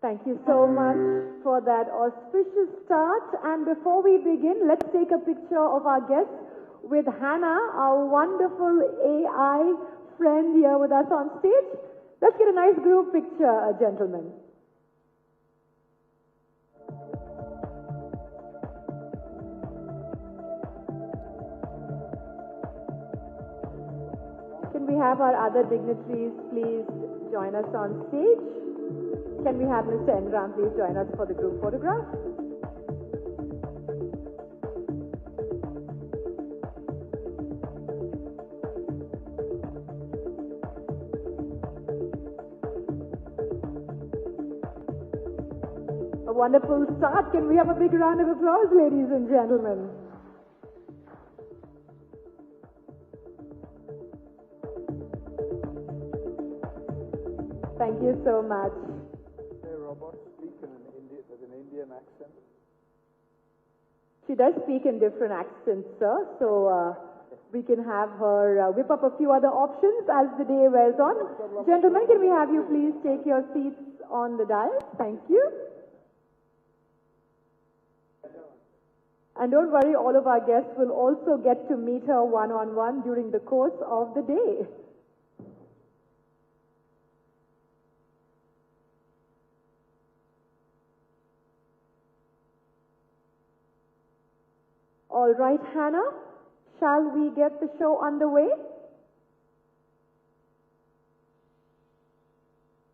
Thank you so much for that auspicious start. And before we begin, let's take a picture of our guests with Hannah, our wonderful AI friend here with us on stage. Let's get a nice group picture, gentlemen. Can we have our other dignitaries please join us on stage? Can we have Mr. Enram please join us for the group photograph? A wonderful start. Can we have a big round of applause, ladies and gentlemen? Thank you so much. Robot speak with an Indian accent? She does speak in different accents, sir. So we can have her whip up a few other options as the day wears on. Gentlemen, can we have you please take your seats on the dais? Thank you. And don't worry, all of our guests will also get to meet her one-on-one during the course of the day. All right, Hannah, shall we get the show underway?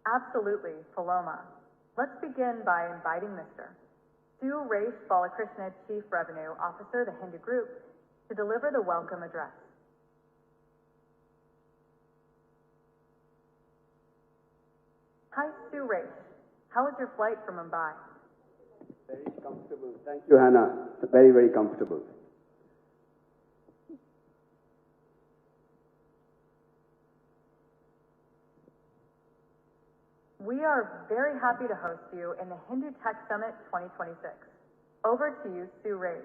Absolutely, Paloma. Let's begin by inviting Mr. Suresh Balakrishna, Chief Revenue Officer, the Hindu Group, to deliver the welcome address. Hi, Suresh. How was your flight from Mumbai? Very comfortable. Thank you, Hannah. Very, very comfortable. We are very happy to host you in the Hindu Tech Summit 2026. Over to you, Suresh.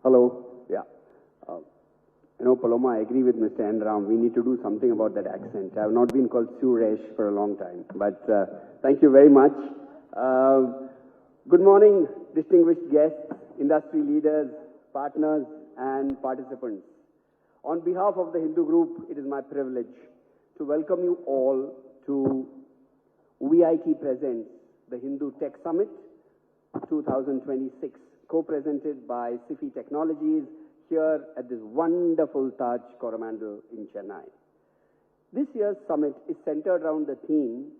Hello. Yeah. Paloma, I agree with Mr. Enram. We need to do something about that accent. I have not been called Suresh for a long time. But thank you very much. Good morning, distinguished guests, industry leaders, partners, and participants. On behalf of the Hindu Group, it is my privilege to welcome you all to VIT Presents, the Hindu Tech Summit 2026, co-presented by SIFI Technologies, here at this wonderful Taj Coromandel in Chennai. This year's summit is centered around the theme,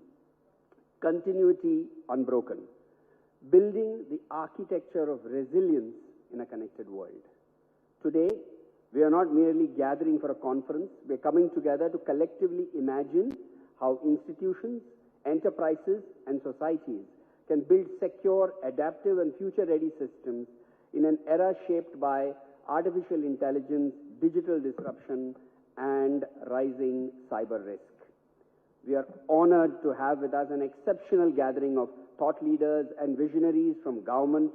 Continuity Unbroken, building the architecture of resilience in a connected world. Today, we are not merely gathering for a conference, we are coming together to collectively imagine how institutions, enterprises, and societies can build secure, adaptive, and future-ready systems in an era shaped by artificial intelligence, digital disruption, and rising cyber risk. We are honored to have with us an exceptional gathering of thought leaders and visionaries from government,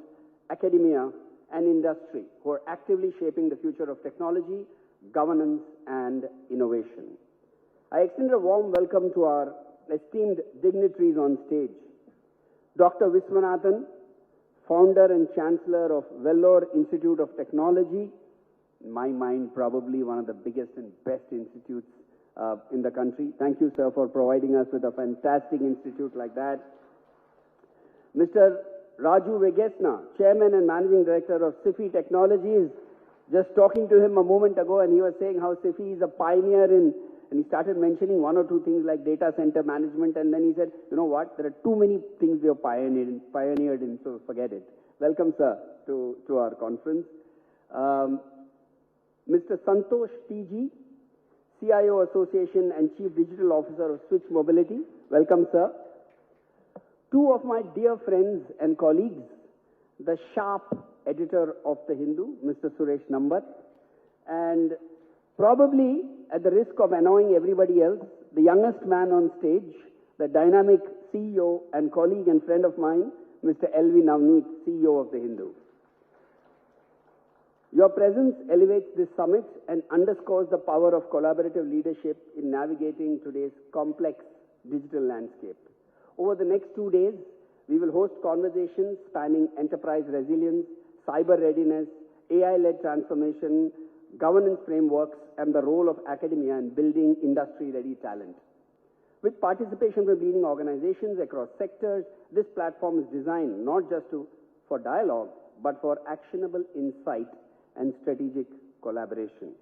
academia, and industry who are actively shaping the future of technology, governance, and innovation. I extend a warm welcome to our esteemed dignitaries on stage. Dr. Viswanathan, founder and chancellor of Vellore Institute of Technology, in my mind, probably one of the biggest and best institutes in the country. Thank you, sir, for providing us with a fantastic institute like that. Mr. Raju Vegesna, chairman and managing director of SIFI Technologies, just talking to him a moment ago, and he was saying how SIFI is a pioneer in, and he started mentioning one or two things like data center management, and then he said, you know what, there are too many things we have pioneered in, so forget it. Welcome, sir, to our conference. Mr. Santosh TG, CIO Association and Chief Digital Officer of Switch Mobility. Welcome, sir. Two of my dear friends and colleagues, the sharp editor of The Hindu, Mr. Suresh Nambar, and probably at the risk of annoying everybody else, the youngest man on stage, the dynamic CEO and colleague and friend of mine, Mr. L.V. Navneet, CEO of The Hindu. Your presence elevates this summit and underscores the power of collaborative leadership in navigating today's complex digital landscape. Over the next 2 days, we will host conversations spanning enterprise resilience, cyber readiness, AI-led transformation, governance frameworks, and the role of academia in building industry-ready talent. With participation from leading organizations across sectors, this platform is designed not just for dialogue, but for actionable insight and strategic collaboration.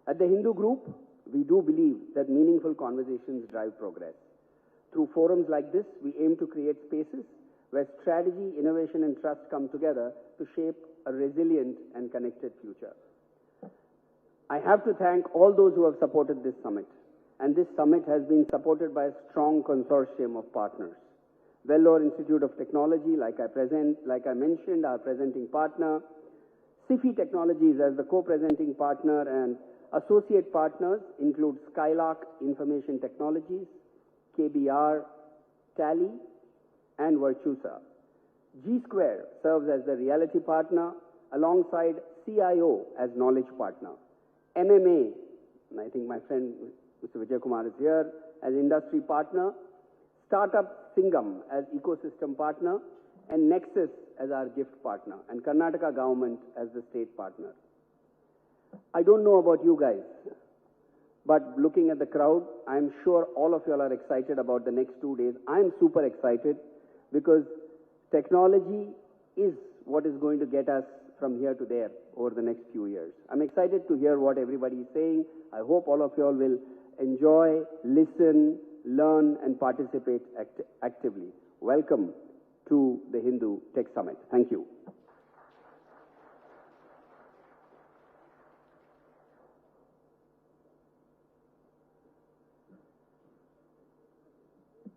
At the Hindu Group, we do believe that meaningful conversations drive progress. Through forums like this, we aim to create spaces where strategy, innovation, and trust come together to shape a resilient and connected future. I have to thank all those who have supported this summit. And this summit has been supported by a strong consortium of partners. Vellore Institute of Technology, like I mentioned, our presenting partner. SIFI Technologies as the co-presenting partner, and associate partners include Skylark Information Technologies, KBR, Tally, and Virtusa. G Square serves as the reality partner, alongside CIO as knowledge partner. MMA, and I think my friend Mr. Vijay Kumar is here, as industry partner. Startup Singam as ecosystem partner, and Nexus as our gift partner, and Karnataka government as the state partner. I don't know about you guys, but looking at the crowd, I'm sure all of you all are excited about the next 2 days. I'm super excited because technology is what is going to get us from here to there over the next few years. I'm excited to hear what everybody is saying. I hope all of you all will enjoy, listen, learn, and participate actively. Welcome to the Hindu Tech Summit. Thank you.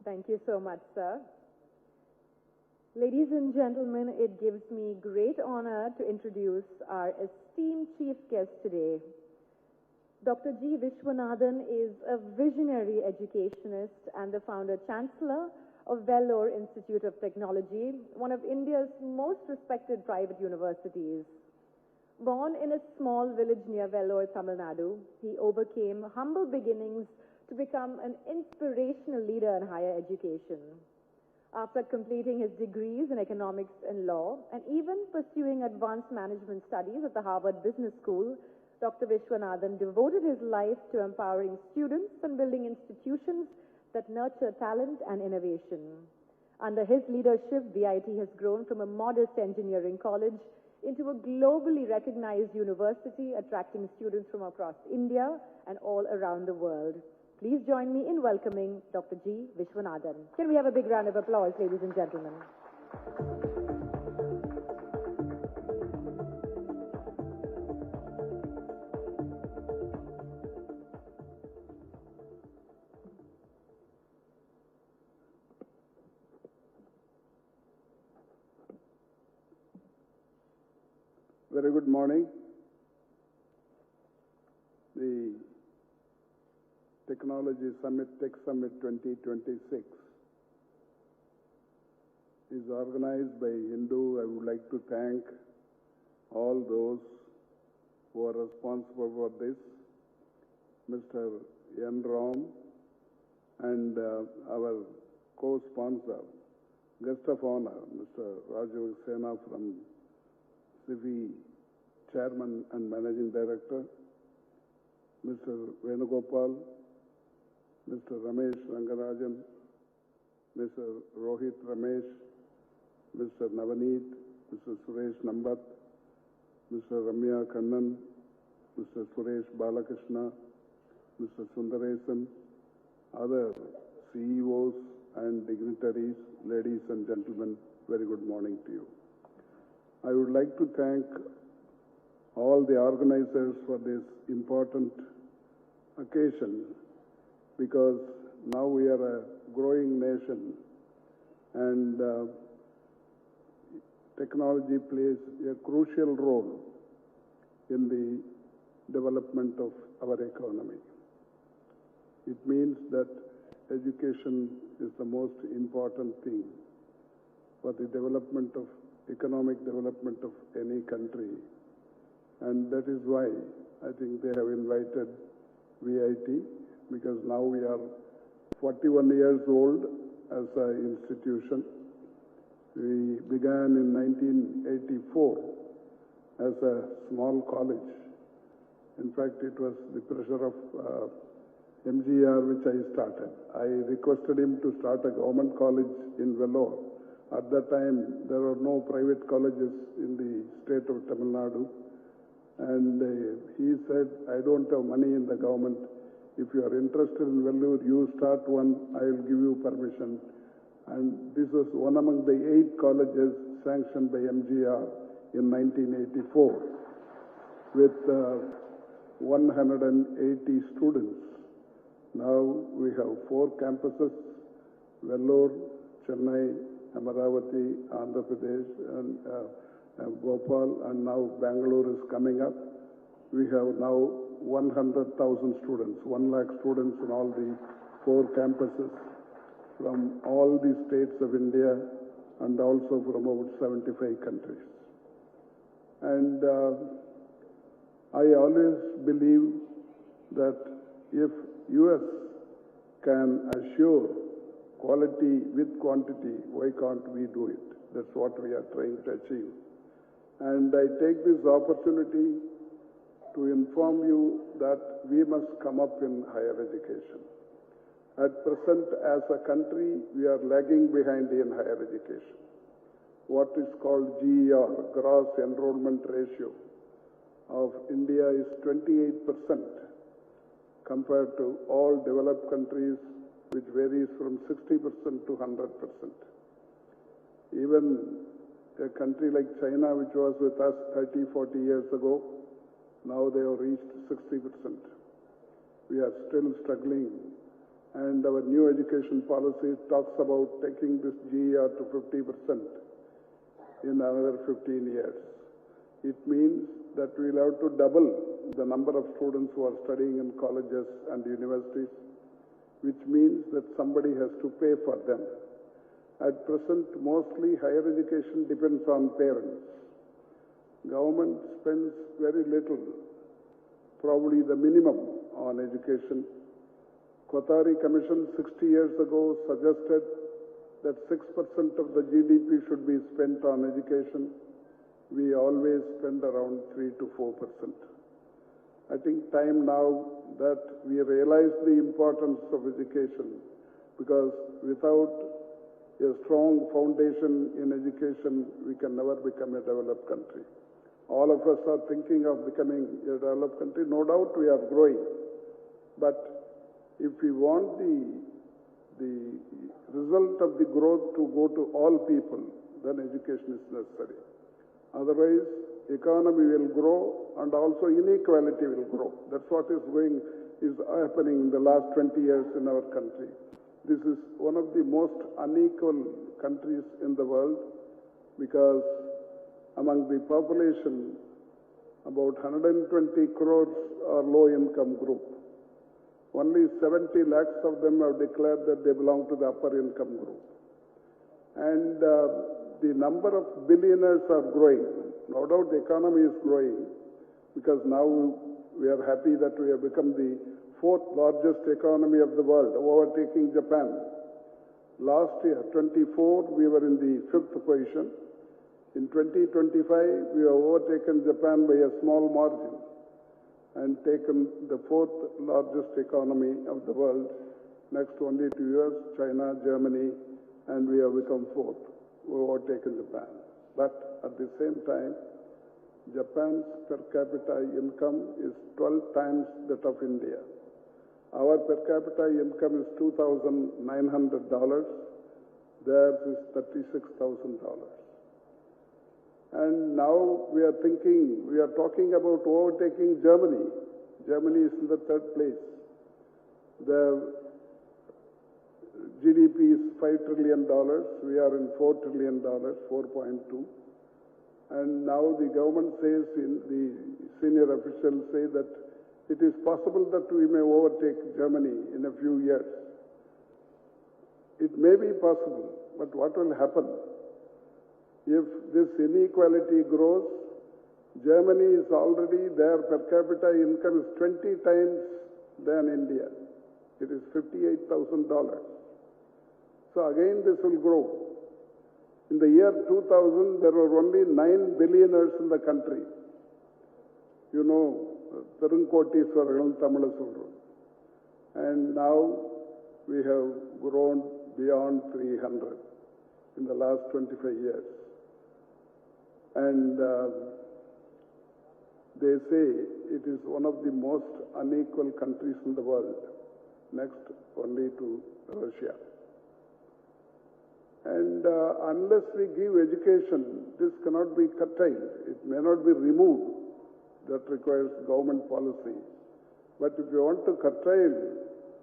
Thank you so much, sir. Ladies and gentlemen, it gives me great honor to introduce our esteemed chief guest today. Dr. G. Vishwanathan is a visionary educationist and the founder-chancellor of Vellore Institute of Technology, one of India's most respected private universities. Born in a small village near Vellore, Tamil Nadu, he overcame humble beginnings to become an inspirational leader in higher education. After completing his degrees in economics and law, and even pursuing advanced management studies at the Harvard Business School, Dr. Vishwanathan devoted his life to empowering students and building institutions that nurture talent and innovation. Under his leadership, VIT has grown from a modest engineering college into a globally recognized university, attracting students from across India and all around the world. Please join me in welcoming Dr. G. Vishwanathan. Can we have a big round of applause, ladies and gentlemen? Very good morning. The Technology Summit, Tech Summit 2026 is organized by Hindu. I would like to thank all those who are responsible for this, Mr. N. Ram, and our co-sponsor, guest of honor, Mr. Raju Sena from SIFI, Chairman and Managing Director, Mr. Venugopal, Mr. Ramesh Rangarajan, Mr. Rohit Ramesh, Mr. Navaneet, Mr. Suresh Nambat, Mr. Ramya Kannan, Mr. Suresh Balakrishna, Mr. Sundaresan, other CEOs and dignitaries, ladies and gentlemen, very good morning to you. I would like to thank all the organizers for this important occasion, because now we are a growing nation and technology plays a crucial role in the development of our economy. It means that education is the most important thing for the development of economic development of any country, And that is why I think they have invited VIT, because now we are 41 years old as an institution. We began in 1984 as a small college. In fact, it was the pressure of MGR which I started. I requested him to start a government college in Vellore. At that time, there were no private colleges in the state of Tamil Nadu. And he said, I don't have money in the government. If you are interested in Vellore, you start one, I will give you permission. And this was one among the 8 colleges sanctioned by MGR in 1984 with 180 students. Now we have 4 campuses, Vellore, Chennai, Amaravati, Andhra Pradesh, and Bhopal, and now Bangalore is coming up. We have now 100,000 students, 1 lakh students in all the 4 campuses from all the states of India and also from about 75 countries. And I always believe that if US can assure quality with quantity, why can't we do it? That's what we are trying to achieve. And I take this opportunity to inform you that we must come up in higher education. At present, as a country, we are lagging behind in higher education. What is called GER, Gross Enrollment Ratio, of India is 28% compared to all developed countries, which varies from 60% to 100%. Even a country like China, which was with us 30, 40 years ago, now they have reached 60%. We are still struggling. And our new education policy talks about taking this GER to 50% in another 15 years. It means that we'll have to double the number of students who are studying in colleges and universities, which means that somebody has to pay for them. At present, mostly higher education depends on parents. Government spends very little, probably the minimum on education. Kothari Commission 60 years ago suggested that 6% of the GDP should be spent on education. We always spend around 3 to 4%. I think time now that we realize the importance of education, because without a strong foundation in education, we can never become a developed country. All of us are thinking of becoming a developed country. No doubt we are growing. But if we want the result of the growth to go to all people, then education is necessary. Otherwise, economy will grow and also inequality will grow. That's what is happening in the last 20 years in our country. This is one of the most unequal countries in the world, because among the population, about 120 crores are low-income group. Only 70 lakhs of them have declared that they belong to the upper-income group. And the number of billionaires are growing. No doubt the economy is growing, because now we are happy that we have become the 4th largest economy of the world, overtaking Japan. Last year, 24, we were in the 5th position. In 2025, we have overtaken Japan by a small margin and taken the 4th largest economy of the world, next only to US, China, Germany, and we have become 4th. We have overtaken Japan. But at the same time, Japan's per capita income is 12 times that of India. Our per capita income is $2,900. Theirs is $36,000. And now we are talking about overtaking Germany. Germany is in the 3rd place. Their GDP is $5 trillion. We are in $4 trillion, 4.2. And now the government says, the senior officials say that it is possible that we may overtake Germany in a few years. It may be possible, but what will happen? If this inequality grows, Germany is already, their per capita income is 20 times than India. It is $58,000. So again this will grow. In the year 2000, there were only 9 billionaires in the country. You know, Perunkotiswaral Tamil Nadu. And now we have grown beyond 300 in the last 25 years. And they say it is one of the most unequal countries in the world, next only to Russia. And unless we give education, this cannot be curtailed. It may not be removed. That requires government policy. But if you want to curtail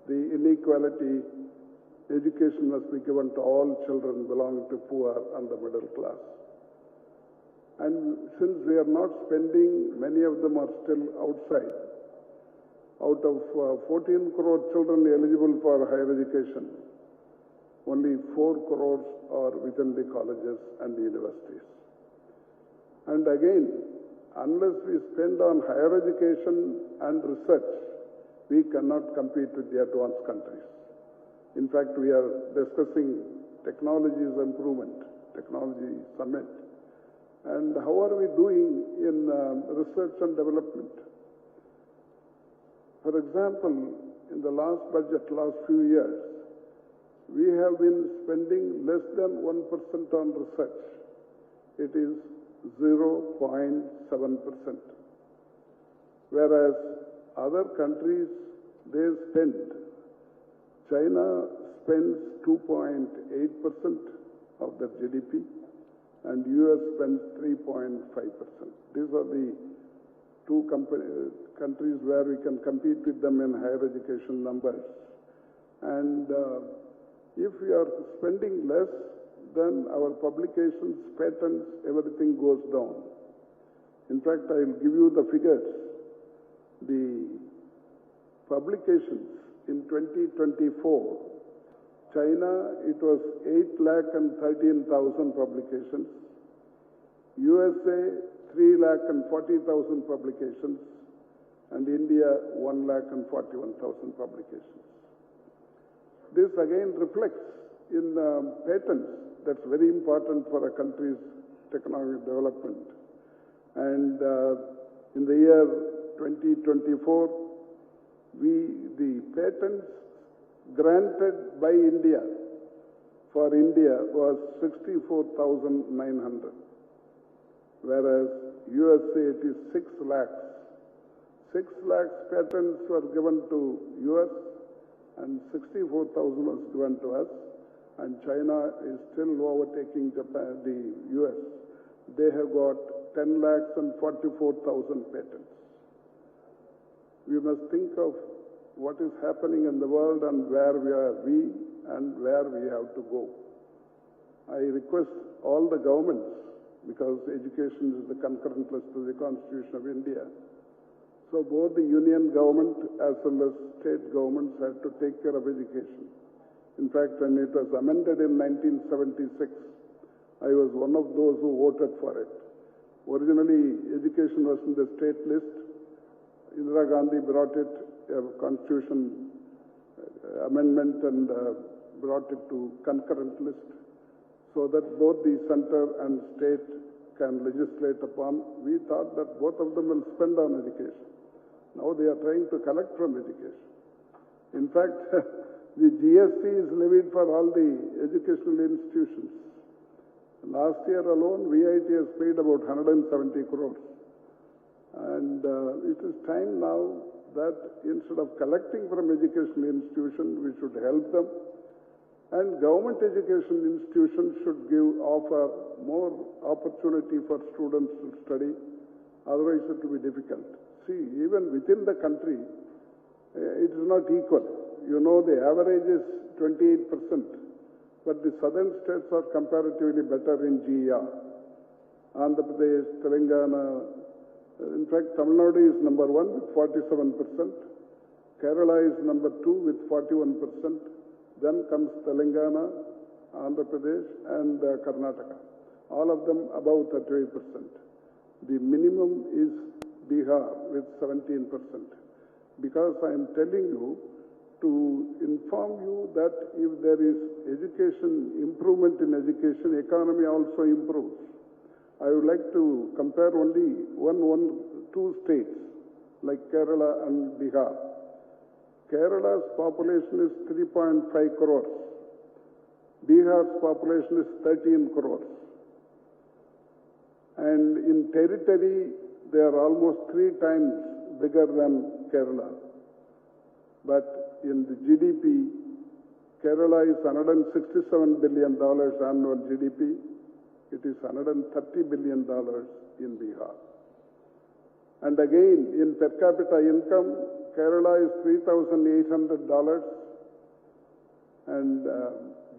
the inequality, education must be given to all children belonging to poor and the middle class. And since we are not spending, many of them are still outside. Out of 14 crore children eligible for higher education, only 4 crores are within the colleges and the universities. And again, unless we spend on higher education and research, we cannot compete with the advanced countries. In fact, we are discussing technologies improvement, technology summit. And how are we doing in research and development? For example, in the last budget, last few years, we have been spending less than 1% on research. It is 0.7%. Whereas other countries, they spend. China spends 2.8% of their GDP and US spends 3.5%. These are the two countries where we can compete with them in higher education numbers. And if we are spending less, then our publications, patents, everything goes down. In fact, I will give you the figures. The publications in 2024, China, it was 8,13,000 publications. USA, 3,40,000 publications. And India, 1,41,000 publications. This again reflects in patents. That's very important for a country's technological development. And in the year 2024, the patents granted by India for India was 64,900, whereas USA it is 6 lakhs. 6 lakhs patents were given to US and 64,000 was given to us. And China is still overtaking Japan, the US. They have got 10 lakhs and 44,000 patents. We must think of what is happening in the world and where we are and where we have to go. I request all the governments, because education is the concurrent list to the Constitution of India. So both the union government as well as state governments have to take care of education. In fact, when it was amended in 1976, I was one of those who voted for it. Originally, education was in the state list. Indira Gandhi brought it, a constitution amendment, and brought it to concurrent list so that both the center and state can legislate upon. We thought that both of them will spend on education. Now they are trying to collect from education. In fact, the GST is levied for all the educational institutions. Last year alone, VIT has paid about 170 crores. And it is time now that instead of collecting from educational institutions, we should help them. And government education institutions should offer more opportunity for students to study. Otherwise, it will be difficult. See, even within the country, it is not equal. You know, the average is 28%, but the southern states are comparatively better in GER. Andhra Pradesh, Telangana, in fact, Tamil Nadu is number 1 with 47%. Kerala is number 2 with 41%. Then comes Telangana, Andhra Pradesh, and Karnataka. All of them above 38%. The minimum is Bihar with 17%. Because I am telling you to inform you that if there is improvement in education, economy also improves. I would like to compare only two states like Kerala and Bihar. Kerala's population is 3.5 crores. Bihar's population is 13 crores. And in territory, they are almost 3 times bigger than Kerala. But in the GDP, Kerala is $167 billion annual GDP. It is $130 billion in Bihar. And again, in per capita income, Kerala is $3,800 and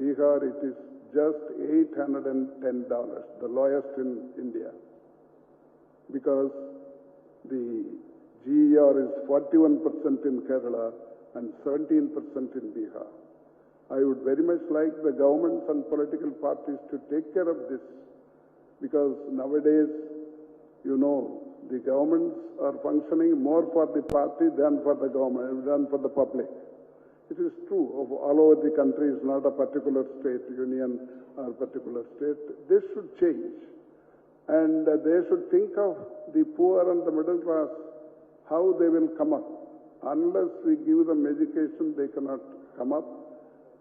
Bihar it is just $810, the lowest in India. Because the GER is 41% in Kerala and 17% in Bihar. I would very much like the governments and political parties to take care of this, because nowadays, you know, the governments are functioning more for the party than for the government, than for the public. It is true of all over the country, it's not a particular state, union or particular state. This should change. And they should think of the poor and the middle class, how they will come up. Unless we give them education, they cannot come up.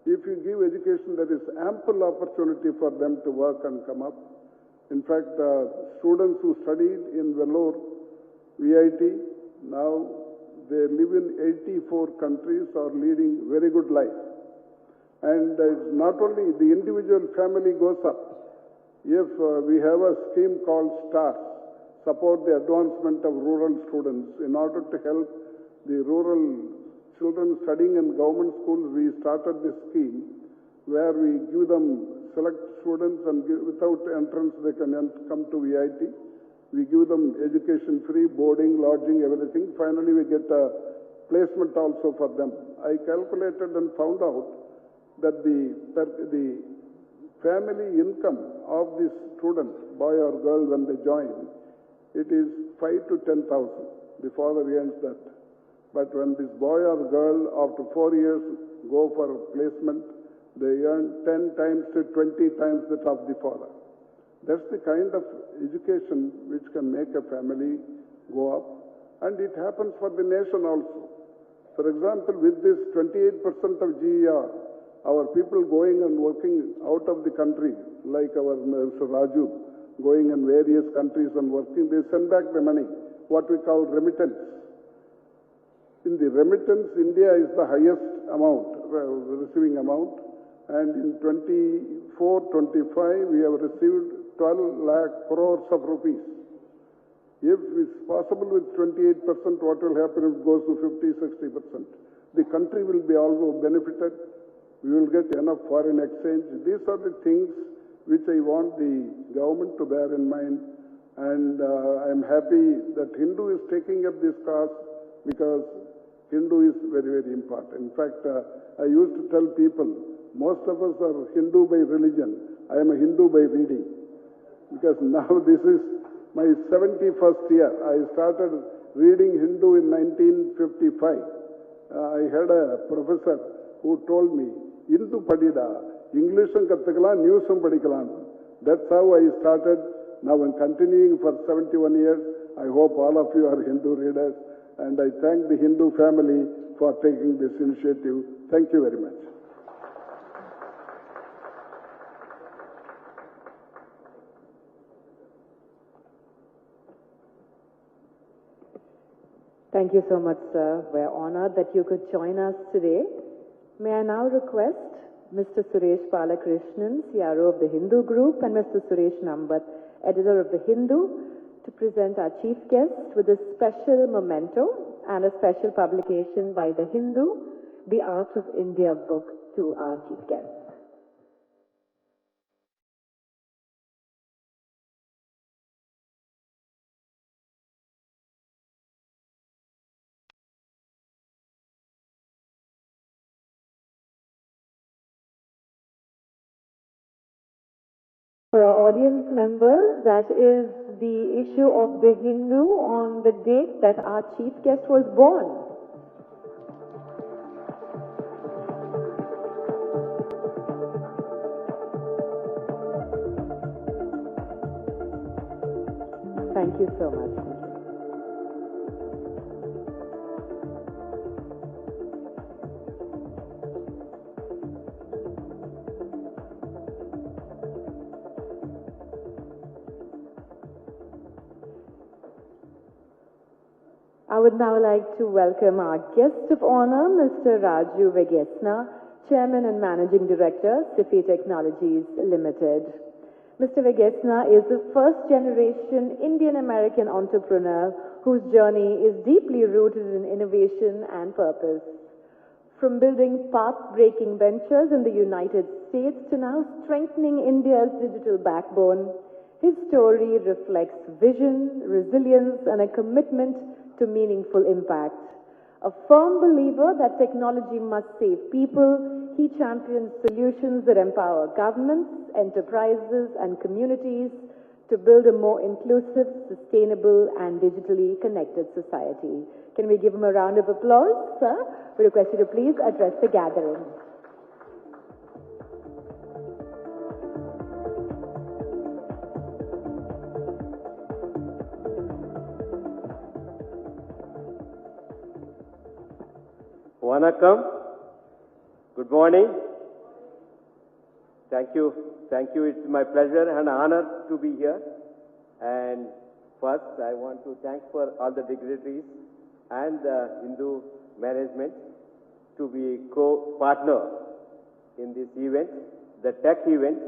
If you give education, there is ample opportunity for them to work and come up. In fact, students who studied in Vellore, VIT, now they live in 84 countries, are leading very good life. And it's not only the individual family goes up. If we have a scheme called STARS, support the advancement of rural students, in order to help the rural children studying in government schools, we started this scheme where we give them select students and without entrance they can come to VIT. We give them education free, boarding, lodging, everything. Finally we get a placement also for them. I calculated and found out that the family income of this student, boy or girl, when they join, it is 5,000 to 10,000. The father earns that. But when this boy or girl, after 4 years, go for placement, they earn 10 times to 20 times that of the father. That's the kind of education which can make a family go up. And it happens for the nation also. For example, with this 28% of GER, our people going and working out of the country, like our Mr. Raju, going in various countries and working, they send back the money, what we call remittance. In the remittance, India is the highest amount, receiving amount. And in 24-25, we have received 12 lakh crores of rupees. If it's possible with 28%, what will happen if it goes to 50-60%? The country will be also benefited. We will get enough foreign exchange. These are the things which I want the government to bear in mind. And I am happy that Hindu is taking up this cause, because Hindu is very, very important. In fact, I used to tell people, most of us are Hindu by religion. I am a Hindu by reading. Because now this is my 71st year. I started reading Hindu in 1955. I had a professor who told me, Hindu padida, Englishum kathikalam, newsum padikalam. That's how I started. Now I'm continuing for 71 years. I hope all of you are Hindu readers. And I thank the Hindu family for taking this initiative. Thank you very much. Thank you so much, sir. We're honored that you could join us today. May I now request Mr. Suresh Balakrishnan, CRO of the Hindu Group, and Mr. Suresh Nambat, editor of the Hindu, to present our chief guest with a special memento and a special publication by the Hindu, The Art of India book, to our chief guest. For our audience members, that is the issue of the Hindu on the date that our chief guest was born. Thank you so much. Thank you. I would now like to welcome our guest of honor, Mr. Raju Vegesna, Chairman and Managing Director, SIFI Technologies Limited. Mr. Vegesna is the first-generation Indian-American entrepreneur whose journey is deeply rooted in innovation and purpose. From building path-breaking ventures in the United States to now strengthening India's digital backbone, his story reflects vision, resilience, and a commitment to meaningful impact. A firm believer that technology must save people, he champions solutions that empower governments, enterprises, and communities to build a more inclusive, sustainable, and digitally connected society. Can we give him a round of applause, sir? We request you to please address the gathering. Vanakkam. Good morning. Thank you. Thank you. It's my pleasure and honor to be here. And first, I want to thank for all the dignitaries and the Hindu management to be co-partner in this event, the tech event.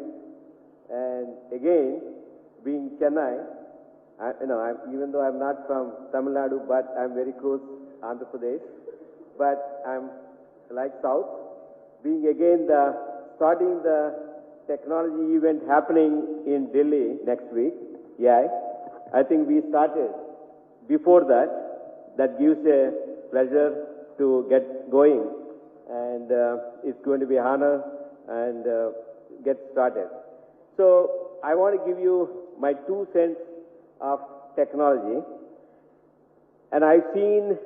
And again, being Chennai, even though I'm not from Tamil Nadu, but I'm very close Andhra Pradesh. But I'm like South, being again starting the technology event happening in Delhi next week. Yeah, I think we started before that. That gives a pleasure to get going, and it's going to be an honor and get started. So I want to give you my 2 cents of technology, and I've seen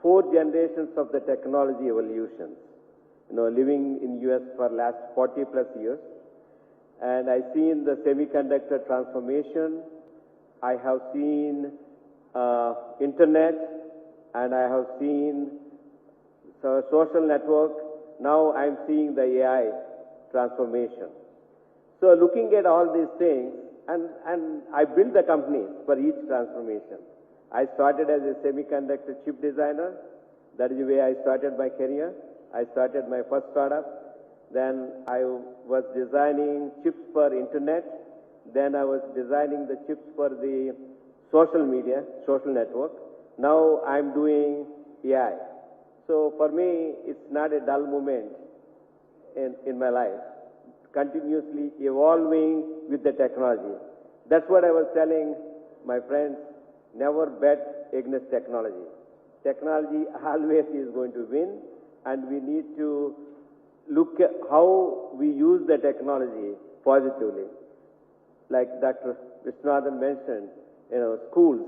4 generations of the technology evolution. Living in US for last 40 plus years. And I've seen the semiconductor transformation. I have seen internet, and I have seen social network. Now I'm seeing the AI transformation. So looking at all these things, and I built the companies for each transformation. I started as a semiconductor chip designer. That is the way I started my career. I started my first startup. Then I was designing chips for internet. Then I was designing the chips for the social media, social network. Now I'm doing AI. So for me, it's not a dull moment in my life. Continuously evolving with the technology. That's what I was telling my friends. Never bet against technology. Technology always is going to win, and we need to look at how we use the technology positively. Like Dr. Viswanathan mentioned, schools,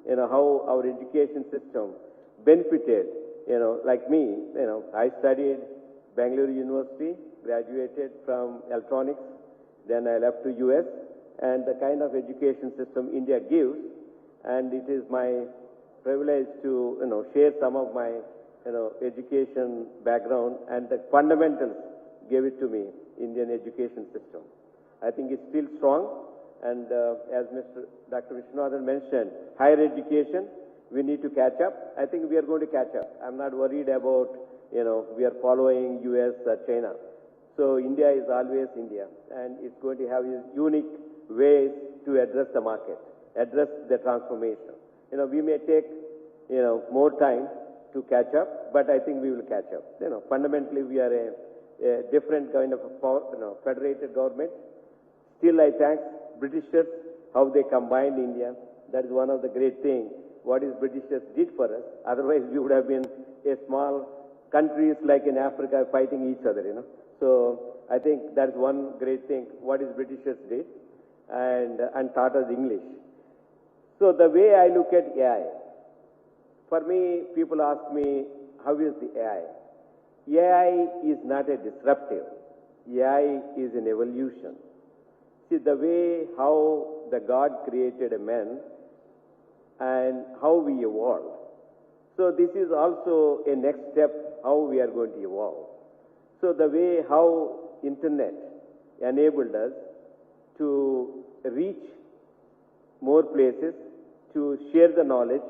how our education system benefited, like me, I studied Bangalore University, graduated from electronics, then I left to US, and the kind of education system India gives, and it is my privilege to, share some of my, education background, and the fundamentals gave it to me, Indian education system. I think it's still strong, and as Dr. Viswanathan mentioned, higher education, we need to catch up. I think we are going to catch up. I'm not worried about, we are following US or China. So India is always India, and it's going to have unique ways to address the market, address the transformation. We may take, more time to catch up, but I think we will catch up. Fundamentally, we are a different kind of federated government. Still, I thank Britishers, how they combined India. That is one of the great things, what is Britishers did for us. Otherwise, we would have been a small countries like in Africa fighting each other, So I think that's one great thing, what is Britishers did, and taught us English. So the way I look at AI, for me, people ask me, how is the AI? AI is not a disruptive. AI is an evolution. See, the way how the God created a man and how we evolved. So this is also a next step how we are going to evolve. So the way how internet enabled us to reach more places, to share the knowledge,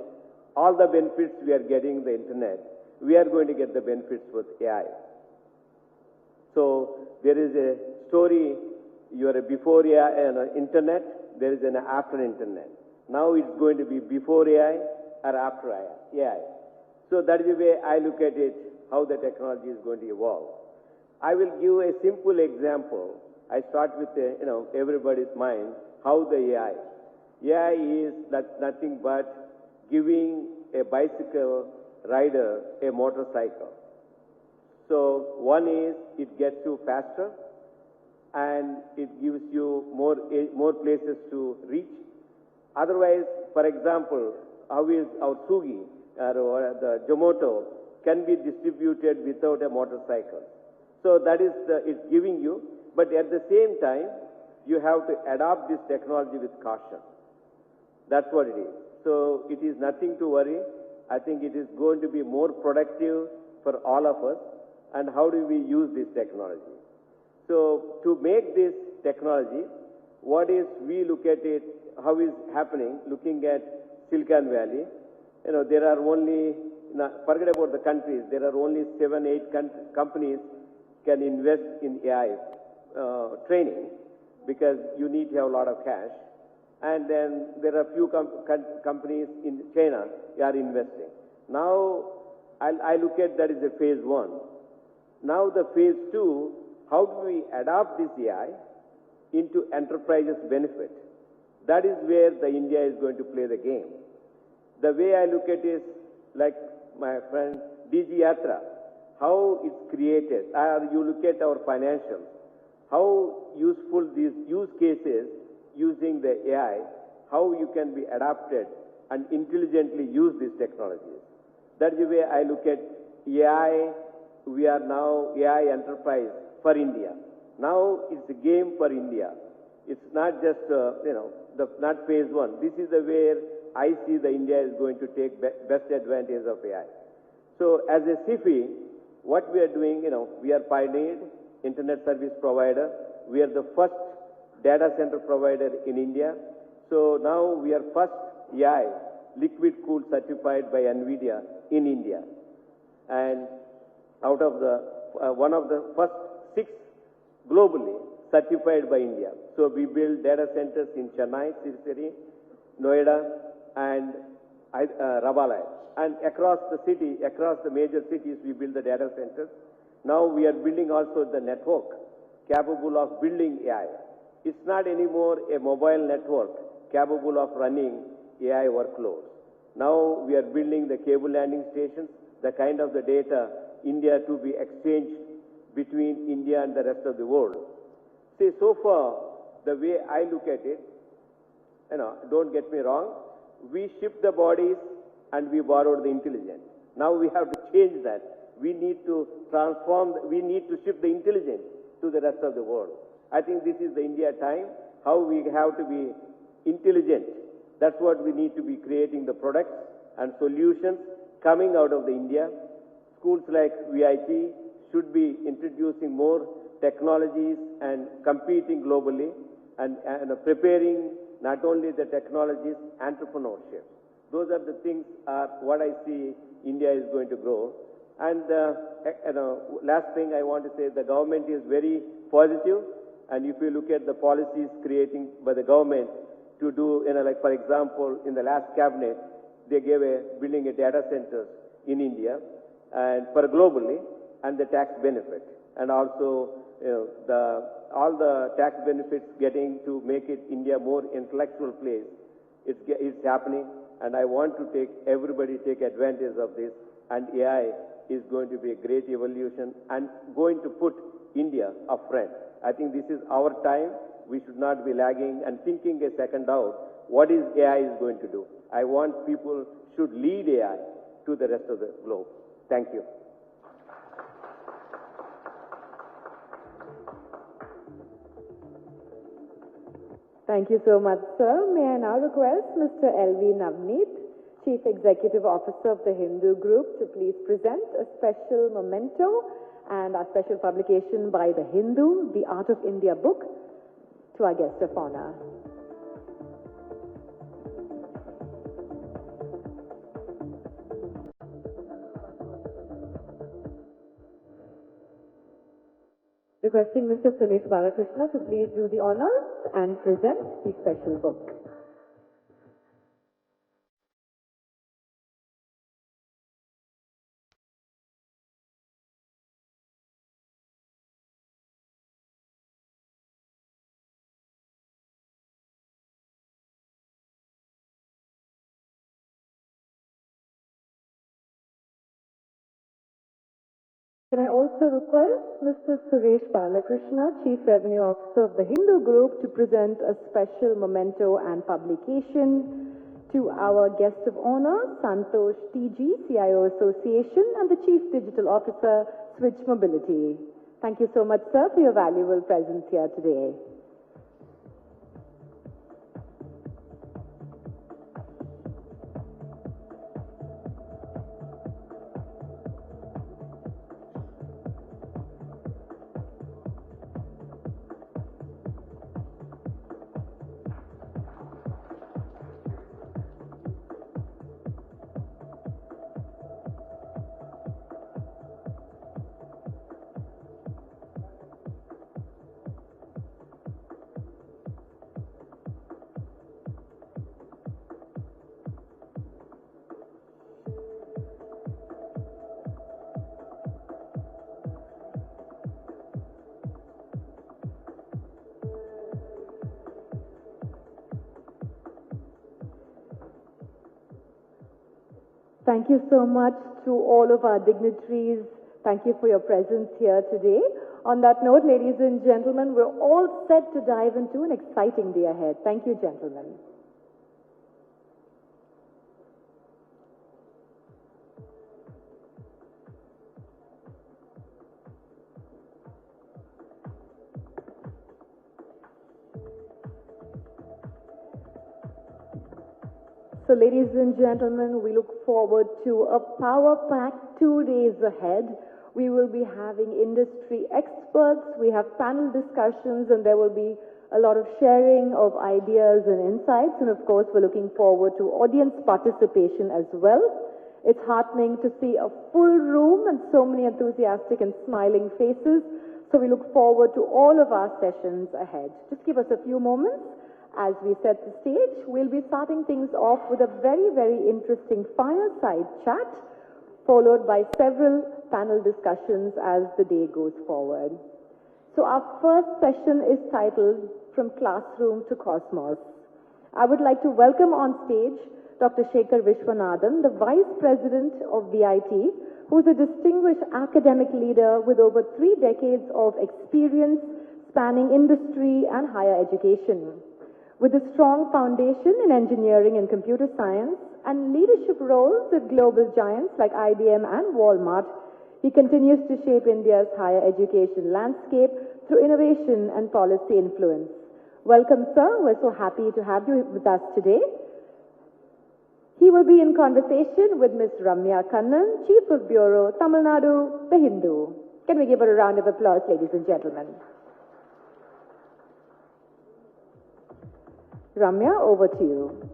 all the benefits we are getting the internet, we are going to get the benefits with AI. So there is a story, you are before AI, internet, there is an after internet. Now it's going to be before AI or after AI. So that is the way I look at it, how the technology is going to evolve. I will give a simple example. I start with everybody's mind, how the AI. AI is nothing but giving a bicycle rider a motorcycle. So one is it gets you faster and it gives you more places to reach. Otherwise, for example, how is our Sugi or the Zomato can be distributed without a motorcycle. So that is it's giving you, but at the same time, you have to adopt this technology with caution. That's what it is. So it is nothing to worry. I think it is going to be more productive for all of us. And how do we use this technology? So to make this technology, what is we look at it, how is happening, looking at Silicon Valley, there are only, forget about the countries, there are only 7-8 companies can invest in AI training because you need to have a lot of cash. And then there are few companies in China are investing. Now, I look at that as a phase 1. Now the phase 2, how do we adopt this AI into enterprises' benefit? That is where the India is going to play the game. The way I look at it is like my friend DG Yatra, how it's created. You look at our financials, how useful these use cases using the AI, how you can be adapted and intelligently use these technologies. That's the way I look at AI. We are now AI enterprise for India. Now it's a game for India. It's not just, not phase 1. This is the where I see the India is going to take best advantage of AI. So as a CIFI, what we are doing, we are pioneered internet service provider. We are the first data center provider in India. So now we are first AI liquid cooled certified by NVIDIA in India. And out of the, one of the first 6 globally certified by India. So we build data centers in Chennai, Sirciri, Noida, and Rabalai. And across the city, across the major cities, we build the data centers. Now we are building also the network capable of building AI. It's not anymore a mobile network capable of running AI workloads. Now we are building the cable landing stations, the kind of the data India to be exchanged between India and the rest of the world. See, so far, the way I look at it, don't get me wrong, we ship the bodies and we borrowed the intelligence. Now we have to change that. We need to transform, we need to ship the intelligence to the rest of the world. I think this is the India time, how we have to be intelligent. That's what we need to be creating the products and solutions coming out of the India. Schools like VIT should be introducing more technologies and competing globally and preparing not only the technologies, entrepreneurship. Those are the things what I see India is going to grow. And last thing I want to say, the government is very positive. And if you look at the policies creating by the government to do, like for example, in the last cabinet, they gave building a data centers in India and for globally and the tax benefit. And also, all the tax benefits getting to make it India more intellectual place. It's happening, and I want to everybody take advantage of this. And AI is going to be a great evolution and going to put India up front. I think this is our time. We should not be lagging and thinking a second out. what is AI is going to do. I want people should lead AI to the rest of the globe. Thank you. Thank you so much, sir. May I now request Mr. L.V. Navneet, Chief Executive Officer of the Hindu Group, to please present a special memento and our special publication by the Hindu, The Art of India book, to our guest of honor. Requesting Mr. Suresh Balakrishna to please do the honors and present the special book. Can I also request Mr. Suresh Balakrishna, Chief Revenue Officer of the Hindu Group, to present a special memento and publication to our guest of honor, Santosh TG, CIO Association, and the Chief Digital Officer, Switch Mobility. Thank you so much, sir, for your valuable presence here today. Thank you so much to all of our dignitaries. Thank you for your presence here today. On that note, ladies and gentlemen, we're all set to dive into an exciting day ahead. Thank you, gentlemen. So, ladies and gentlemen, we look forward to a power-packed 2 days ahead. We will be having industry experts, we have panel discussions, and there will be a lot of sharing of ideas and insights. And of course, we're looking forward to audience participation as well. It's heartening to see a full room and so many enthusiastic and smiling faces. So we look forward to all of our sessions ahead. Just give us a few moments. As we set the stage, we'll be starting things off with a very, very interesting fireside chat, followed by several panel discussions as the day goes forward. So our first session is titled From Classroom to Cosmos. I would like to welcome on stage Dr. Shekhar Vishwanathan, the Vice President of VIT, who is a distinguished academic leader with over 3 decades of experience spanning industry and higher education. With a strong foundation in engineering and computer science and leadership roles at global giants like IBM and Walmart, he continues to shape India's higher education landscape through innovation and policy influence. Welcome, sir. We're so happy to have you with us today. He will be in conversation with Ms. Ramya Kannan, Chief of Bureau, Tamil Nadu, The Hindu. Can we give her a round of applause, ladies and gentlemen? Ramya, over to you.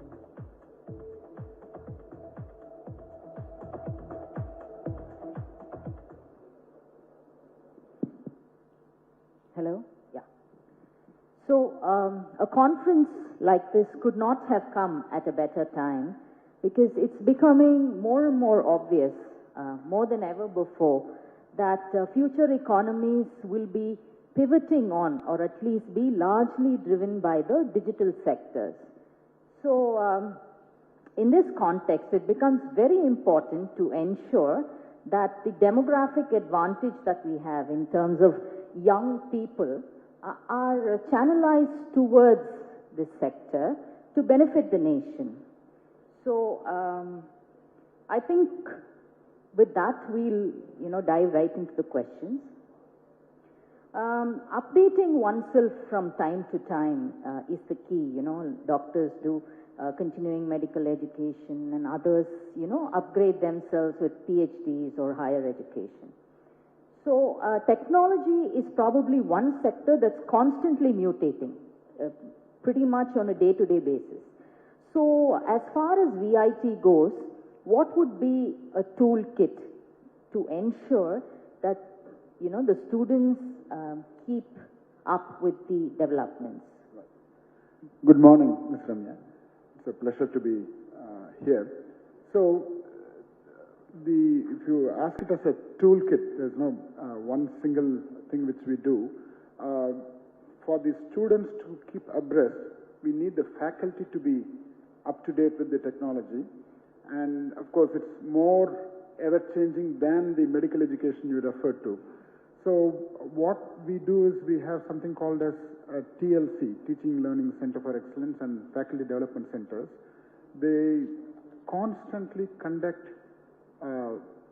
Hello? Yeah. So, a conference like this could not have come at a better time because it's becoming more and more obvious, more than ever before, that future economies will be pivoting on, or at least be largely driven by the digital sectors. So, in this context, it becomes very important to ensure that the demographic advantage that we have in terms of young people are channelized towards this sector to benefit the nation. So I think with that we'll dive right into the questions. Updating oneself from time to time is the key. Doctors do continuing medical education, and others upgrade themselves with PhDs or higher education. So technology is probably one sector that's constantly mutating, pretty much on a day-to-day basis. So as far as VIT goes, what would be a toolkit to ensure that the students keep up with the developments? Good morning, Ms. Ramya. It's a pleasure to be here. So, if you ask it as a toolkit, there's no one single thing which we do. For the students to keep abreast, we need the faculty to be up to date with the technology. And of course, it's more ever-changing than the medical education you referred to. So what we do is we have something called as TLC, Teaching Learning Center for Excellence, and Faculty Development Centers. They constantly conduct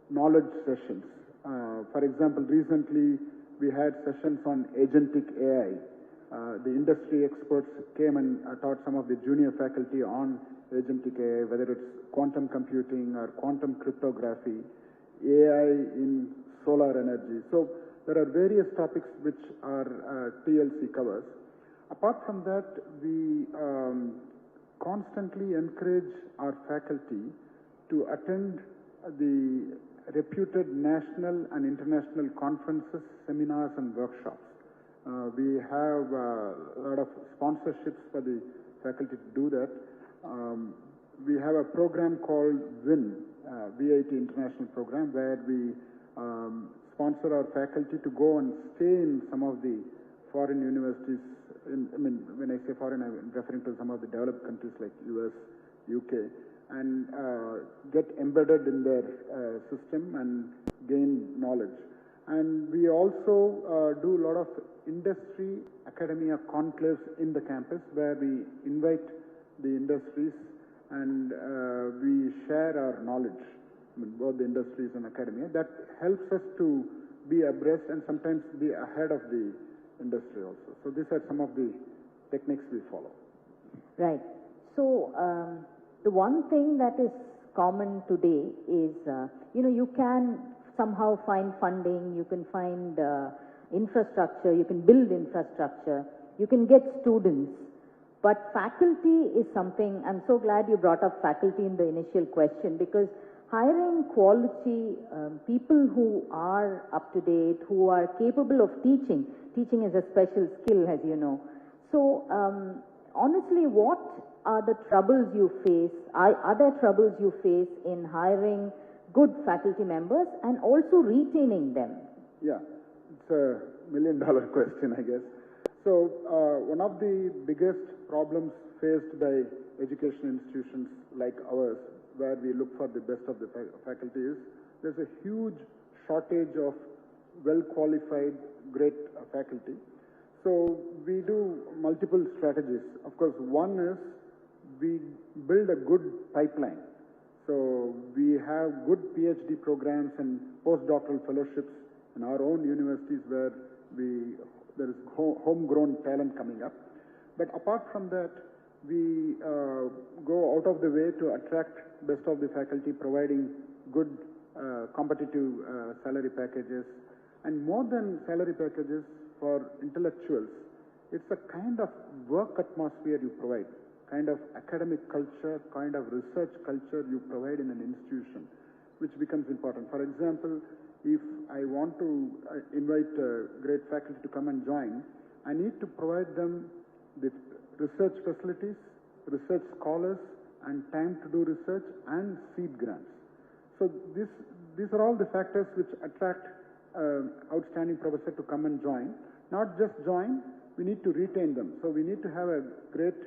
knowledge sessions. For example, recently we had sessions on agentic AI. The industry experts came and taught some of the junior faculty on agentic AI, whether it's quantum computing or quantum cryptography, AI in solar energy. So there are various topics which our TLC covers. Apart from that, we constantly encourage our faculty to attend the reputed national and international conferences, seminars, and workshops. We have a lot of sponsorships for the faculty to do that. We have a program called WIN, VIT International Program, where we sponsor our faculty to go and stay in some of the foreign universities. When I say foreign, I'm referring to some of the developed countries like US, UK, and get embedded in their system and gain knowledge. And we also do a lot of industry academia conclaves in the campus, where we invite the industries and we share our knowledge, both the industries and academia. That helps us to be abreast and sometimes be ahead of the industry also. So these are some of the techniques we follow. Right. So the one thing that is common today is, you can somehow find funding, you can find infrastructure, you can build infrastructure, you can get students. But faculty is something, I'm so glad you brought up faculty in the initial question, because hiring quality people who are up to date, who are capable of teaching is a special skill, as you know. So honestly, what are the troubles you face? Are there troubles you face in hiring good faculty members and also retaining them? Yeah, it's a $1 million question, I guess. So one of the biggest problems faced by education institutions like ours, where we look for the best of the faculty, is there's a huge shortage of well-qualified, great faculty. So we do multiple strategies. Of course, one is we build a good pipeline. So we have good PhD programs and postdoctoral fellowships in our own universities, where there is homegrown talent coming up. But apart from that, we go out of the way to attract best of the faculty, providing good competitive salary packages. And more than salary packages for intellectuals, it's a kind of work atmosphere you provide, kind of academic culture, kind of research culture you provide in an institution, which becomes important. For example, if I want to invite great faculty to come and join, I need to provide them with research facilities, research scholars, and time to do research, and seed grants. So these are all the factors which attract outstanding professor to come and join. Not just join, we need to retain them. So we need to have a great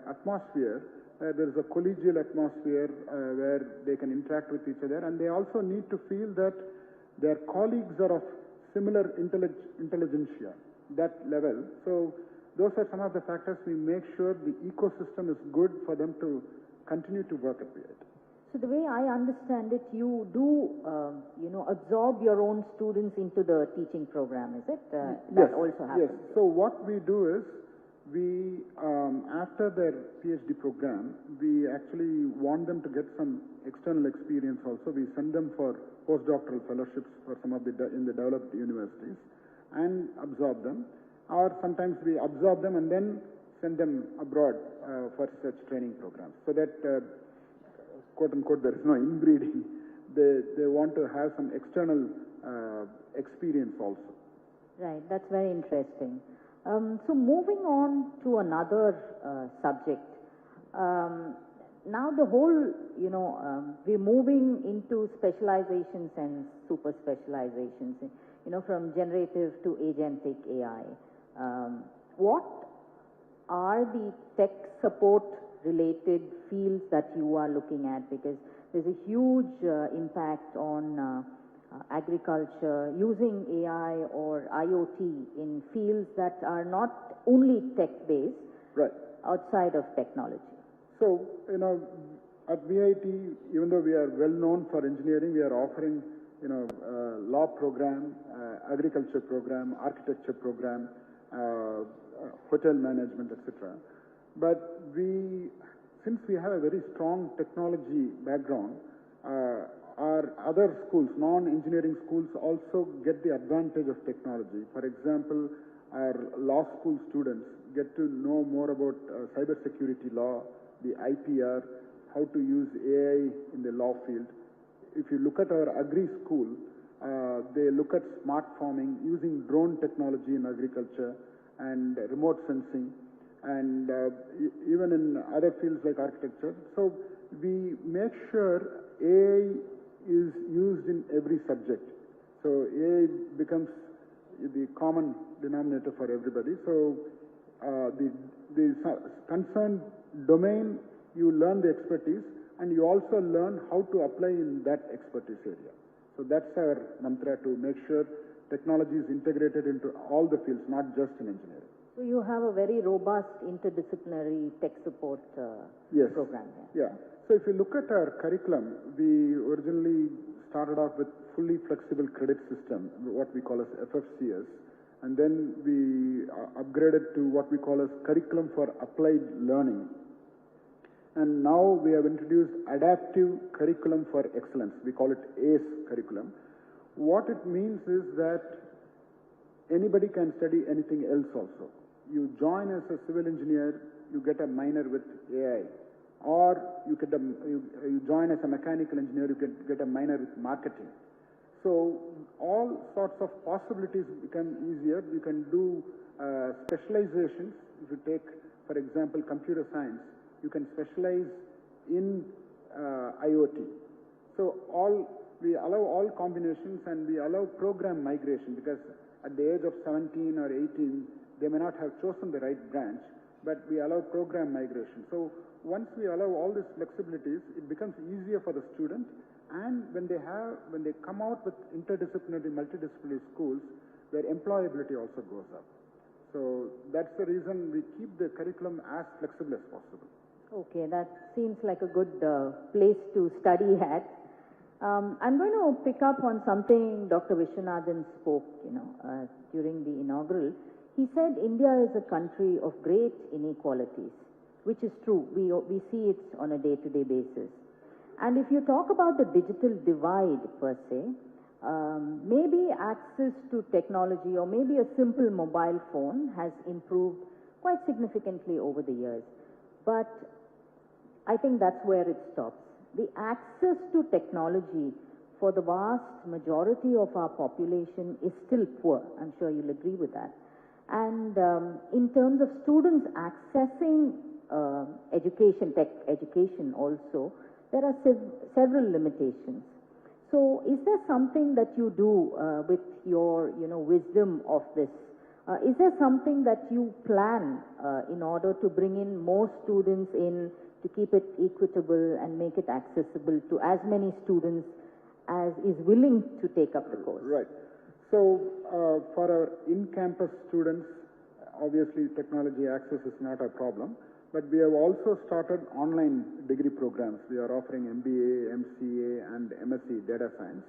atmosphere. There is a collegial atmosphere where they can interact with each other, and they also need to feel that their colleagues are of similar intelligentsia, that level. So those are some of the factors we make sure the ecosystem is good for them to continue to work at VIT. So the way I understand it, you do, absorb your own students into the teaching program, is it? Yes, that also happens. Yes. So what we do is, we, after their PhD program, we actually want them to get some external experience also. We send them for postdoctoral fellowships for some of in the developed universities and absorb them. Or sometimes we absorb them and then send them abroad for such training programs. So that, quote unquote, there is no inbreeding. They want to have some external experience also. Right, that's very interesting. So moving on to another subject. Now the whole, we're moving into specializations and super specializations, from generative to agentic AI. What are the tech support related fields that you are looking at? Because there's a huge impact on agriculture, using AI or IoT in fields that are not only tech-based, right, outside of technology. So, at VIT, even though we are well known for engineering, we are offering, law program, agriculture program, architecture program, hotel management, etc. But since we have a very strong technology background, our other schools, non-engineering schools, also get the advantage of technology. For example, our law school students get to know more about cybersecurity law, the IPR, how to use AI in the law field. If you look at our agri school, they look at smart farming, using drone technology in agriculture and remote sensing, and even in other fields like architecture. So we make sure AI is used in every subject. So AI becomes the common denominator for everybody. So the concerned domain, you learn the expertise, and you also learn how to apply in that expertise area. So that's our mantra, to make sure technology is integrated into all the fields, not just in engineering. So you have a very robust interdisciplinary tech support program there. Yeah. So if you look at our curriculum, we originally started off with fully flexible credit system, what we call as FFCS, and then we upgraded to what we call as curriculum for applied learning. And now we have introduced adaptive curriculum for excellence. We call it ACE curriculum. What it means is that anybody can study anything else also. You join as a civil engineer, you get a minor with AI. Or you join as a mechanical engineer, you get a minor with marketing. So all sorts of possibilities become easier. You can do specializations. If you take, for example, computer science, you can specialize in IoT. So we allow all combinations, and we allow program migration, because at the age of 17 or 18, they may not have chosen the right branch, but we allow program migration. So once we allow all these flexibilities, it becomes easier for the student, and when they come out with interdisciplinary, multidisciplinary schools, their employability also goes up. So that's the reason we keep the curriculum as flexible as possible. Okay, that seems like a good place to study at. I'm going to pick up on something Dr. Vishwanathan spoke, during the inaugural. He said India is a country of great inequalities, which is true. We see it on a day-to-day basis. And if you talk about the digital divide per se, maybe access to technology or maybe a simple mobile phone has improved quite significantly over the years. But I think that's where it stops. The access to technology for the vast majority of our population is still poor. I'm sure you'll agree with that. And in terms of students accessing education, tech education also, there are several limitations. So is there something that you do with your, wisdom of this? Is there something that you plan in order to bring in more students in, to keep it equitable and make it accessible to as many students as is willing to take up the course? Right. So for our in-campus students, obviously technology access is not a problem, but we have also started online degree programs. We are offering MBA, MCA, and MSc Data Science,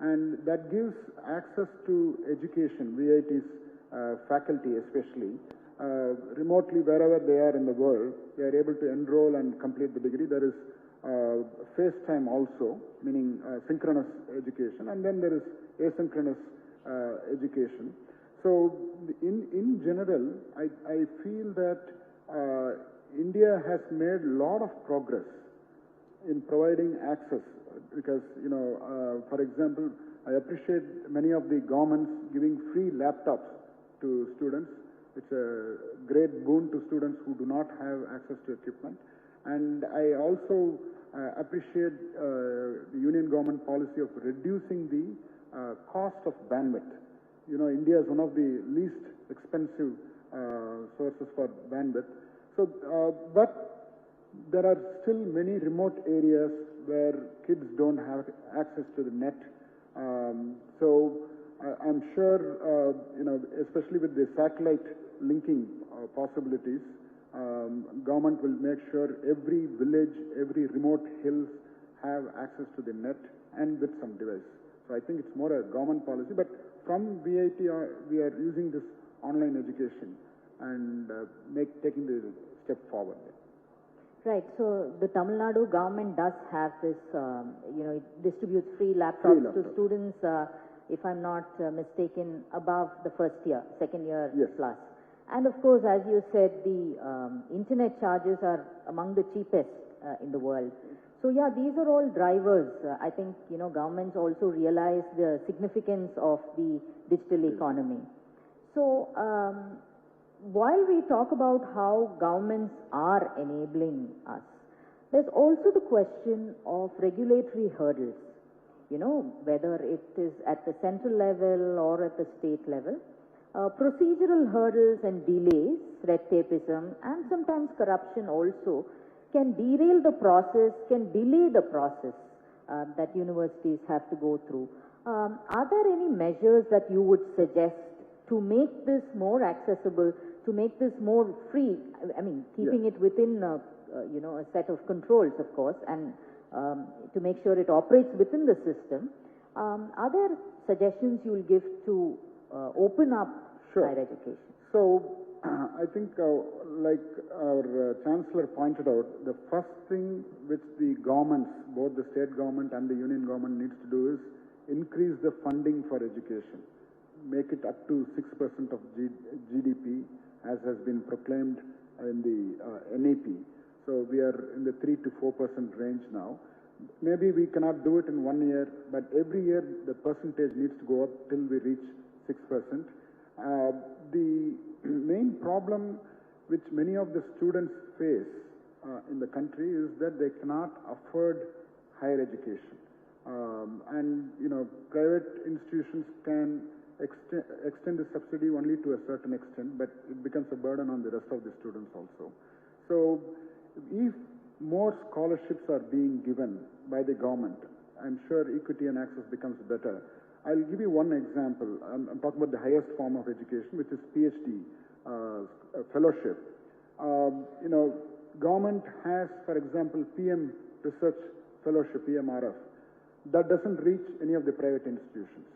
and that gives access to education, VIT's faculty especially, remotely wherever they are in the world. They are able to enroll and complete the degree. There is FaceTime also, meaning synchronous education, and then there is asynchronous education. So in general, I feel that India has made a lot of progress in providing access because, for example, I appreciate many of the governments giving free laptops to students. It's a great boon to students who do not have access to equipment. And I also appreciate the Union government policy of reducing the cost of bandwidth. India is one of the least expensive sources for bandwidth. So, but there are still many remote areas where kids don't have access to the net. So I'm sure, especially with the satellite linking possibilities, government will make sure every village, every remote hills have access to the net and with some device. So I think it's more a government policy, but from VIT, we are using this online education and taking the step forward. Right. So the Tamil Nadu government does have this, it distributes free laptops to students, if I'm not mistaken, above the first year, second year plus. And of course, as you said, the internet charges are among the cheapest in the world. So yeah, these are all drivers. I think, governments also realize the significance of the digital economy. So while we talk about how governments are enabling us, there's also the question of regulatory hurdles. Whether it is at the central level or at the state level. Procedural hurdles and delays, red tapeism, and sometimes corruption also can derail the process, can delay the process that universities have to go through. Are there any measures that you would suggest to make this more accessible, to make this more free? I mean, keeping it within, a set of controls, of course, and to make sure it operates within the system. Are there suggestions you will give to open up higher education? So, I think, like our Chancellor pointed out, the first thing which the governments, both the state government and the union government needs to do is increase the funding for education. Make it up to 6% of GDP, as has been proclaimed in the NEP. So we are in the 3 to 4% range now. Maybe we cannot do it in 1 year, but every year the percentage needs to go up till we reach 6%. The main problem which many of the students face in the country is that they cannot afford higher education. And, private institutions can extend the subsidy only to a certain extent, but it becomes a burden on the rest of the students also. So, if more scholarships are being given by the government, I'm sure equity and access becomes better. I'll give you one example. I'm talking about the highest form of education, which is PhD fellowship. Government has, for example, PM Research Fellowship, PMRF. That doesn't reach any of the private institutions.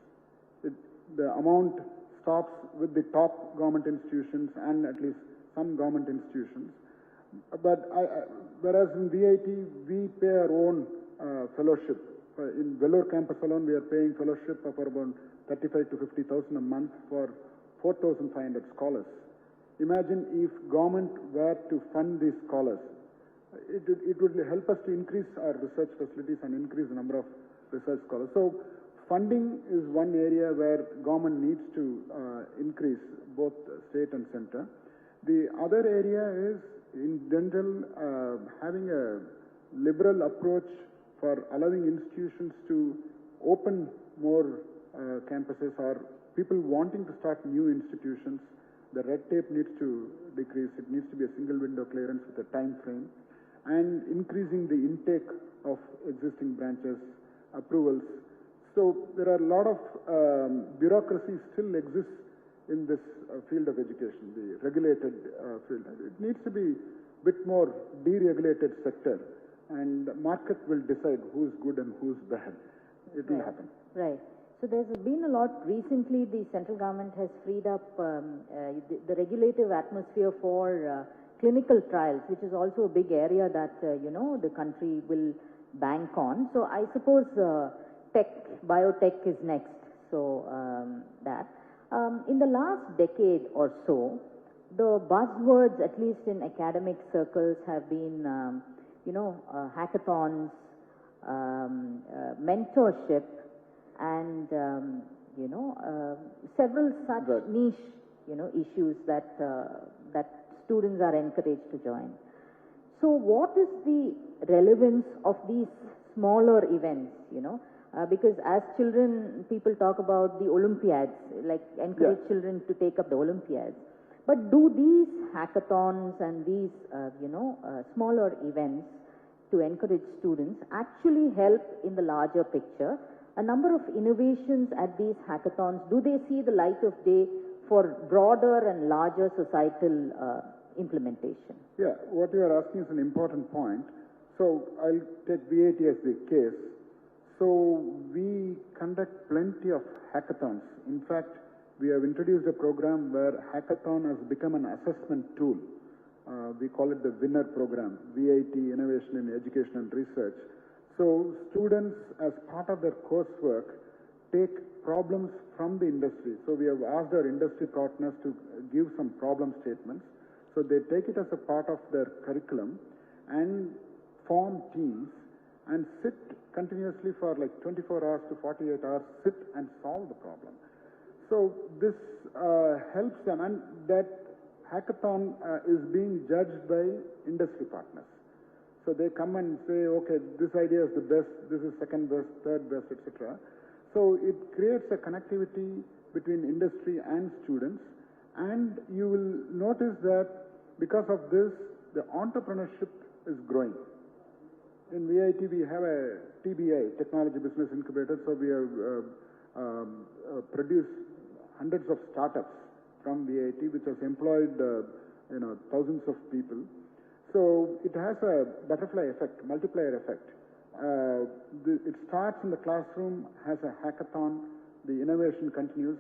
The amount stops with the top government institutions and at least some government institutions. But whereas in VIT, we pay our own fellowship. In Vellore campus alone, we are paying fellowship of around 35 to 50,000 a month for 4,500 scholars. Imagine if government were to fund these scholars. It would help us to increase our research facilities and increase the number of research scholars. So funding is one area where government needs to increase, both state and center. The other area is, in general, having a liberal approach for allowing institutions to open more campuses, or people wanting to start new institutions. The red tape needs to decrease. It needs to be a single window clearance with a time frame, and increasing the intake of existing branches, approvals. So there are a lot of bureaucracy still exists in this field of education, the regulated field. It needs to be a bit more deregulated sector, and the market will decide who's good and who's bad. It will happen. Right. So there's been a lot recently. The central government has freed up the regulative atmosphere for clinical trials, which is also a big area that the country will bank on. So I suppose biotech is next. So that in the last decade or so, the buzzwords, at least in academic circles, have been hackathons, mentorship, and several such niche issues that students are encouraged to join. So what is the relevance of these smaller events, because as children, people talk about the Olympiads, like encourage children to take up the Olympiads. But do these hackathons and these, smaller events to encourage students actually help in the larger picture? A number of innovations at these hackathons, do they see the light of day for broader and larger societal implementation? Yeah, what you are asking is an important point. So I'll take VAT as the case. So we conduct plenty of hackathons. In fact, we have introduced a program where hackathon has become an assessment tool. We call it the winner program, VAT, Innovation in Education and Research. So students, as part of their coursework, take problems from the industry. So we have asked our industry partners to give some problem statements. So they take it as a part of their curriculum and form teams and sit continuously for like 24 hours to 48 hours, sit and solve the problem. So this helps them, and that hackathon is being judged by industry partners. So they come and say, okay, this idea is the best, this is second best, third best, etc. So it creates a connectivity between industry and students, and you will notice that because of this, the entrepreneurship is growing. In VIT, we have a TBI, Technology Business Incubator, so we have produced hundreds of startups from VIT, which has employed thousands of people. So it has a butterfly effect, multiplier effect. It starts in the classroom, has a hackathon, the innovation continues.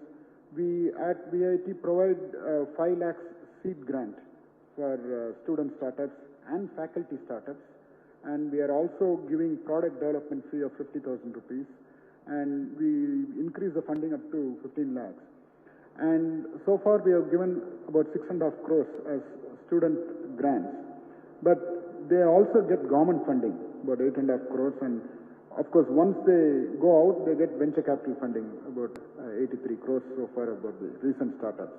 We at VIT provide 5 lakhs seed grant for student startups and faculty startups. And we are also giving product development fee of 50,000 rupees. And we increase the funding up to 15 lakhs. And so far we have given about 6.5 crores as student grants. But they also get government funding, about 8.5 crores. And of course, once they go out, they get venture capital funding, about 83 crores so far about the recent startups.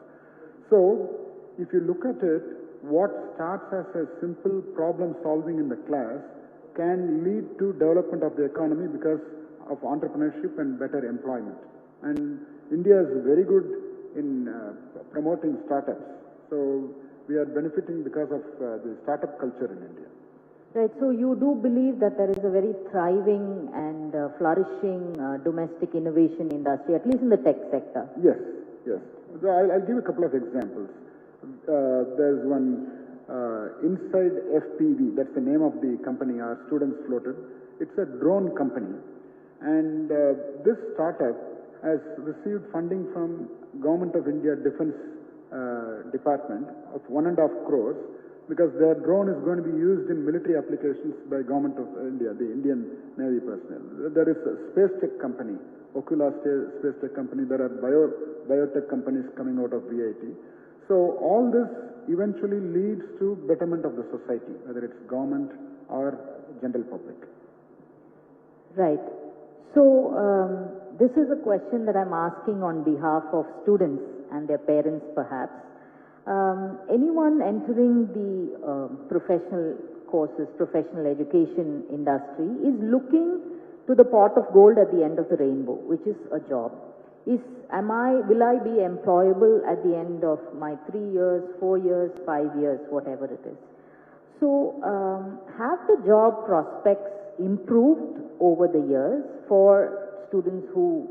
So if you look at it, what starts as a simple problem solving in the class can lead to development of the economy because of entrepreneurship and better employment. And India is very good in promoting startups. So we are benefiting because of the startup culture in India. Right, so you do believe that there is a very thriving and flourishing domestic innovation industry, at least in the tech sector? Yes, yes. So I'll give a couple of examples. There's one Inside FPV, that's the name of the company our students floated. It's a drone company. And this startup has received funding from Government of India Defense Department of 1.5 crores because their drone is going to be used in military applications by Government of India, the Indian Navy personnel. There is a space tech company, Okula Space Tech Company. There are biotech companies coming out of VIT. So all this eventually leads to betterment of the society, whether it's government or general public. Right. So this is a question that I'm asking on behalf of students and their parents perhaps. Anyone entering the professional courses, professional education industry is looking to the pot of gold at the end of the rainbow, which is a job. Will I be employable at the end of my 3 years, 4 years, 5 years, whatever it is? So have the job prospects improved over the years for students who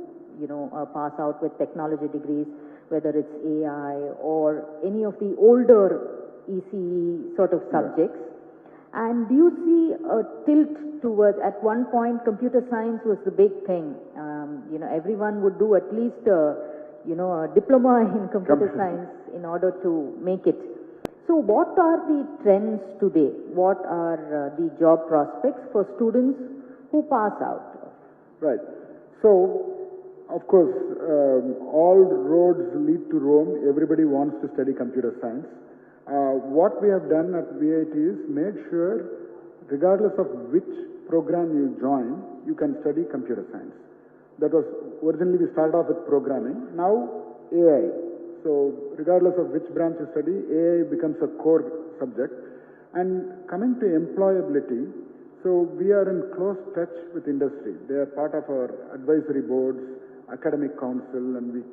pass out with technology degrees? whether it's AI or any of the older ECE sort of subjects? And do you see a tilt towards, at one point, computer science was the big thing. Everyone would do at least a diploma in computer science in order to make it. So what are the trends today? What are the job prospects for students who pass out? Right. So, of course, all roads lead to Rome. Everybody wants to study computer science. What we have done at VIT is made sure, regardless of which program you join, you can study computer science. That was, originally we started off with programming, now AI. So regardless of which branch you study, AI becomes a core subject. And coming to employability, so we are in close touch with industry. They are part of our advisory boards, academic council, and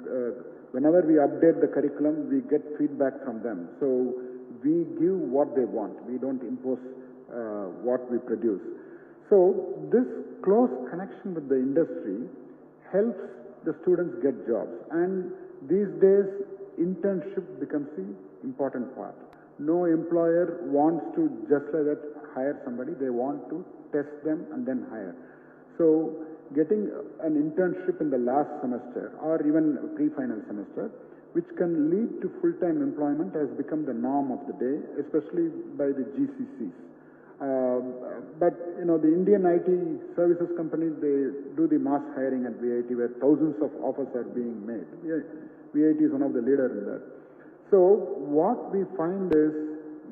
whenever we update the curriculum, we get feedback from them. So we give what they want. We don't impose what we produce. So this close connection with the industry helps the students get jobs. And these days, internship becomes the important part. No employer wants to just like that hire somebody. They want to test them and then hire. So getting an internship in the last semester or even pre-final semester, which can lead to full-time employment, has become the norm of the day, especially by the GCCs. But the Indian IT services companies, they do the mass hiring at VIT where thousands of offers are being made. VIT is one of the leaders in that. So what we find is,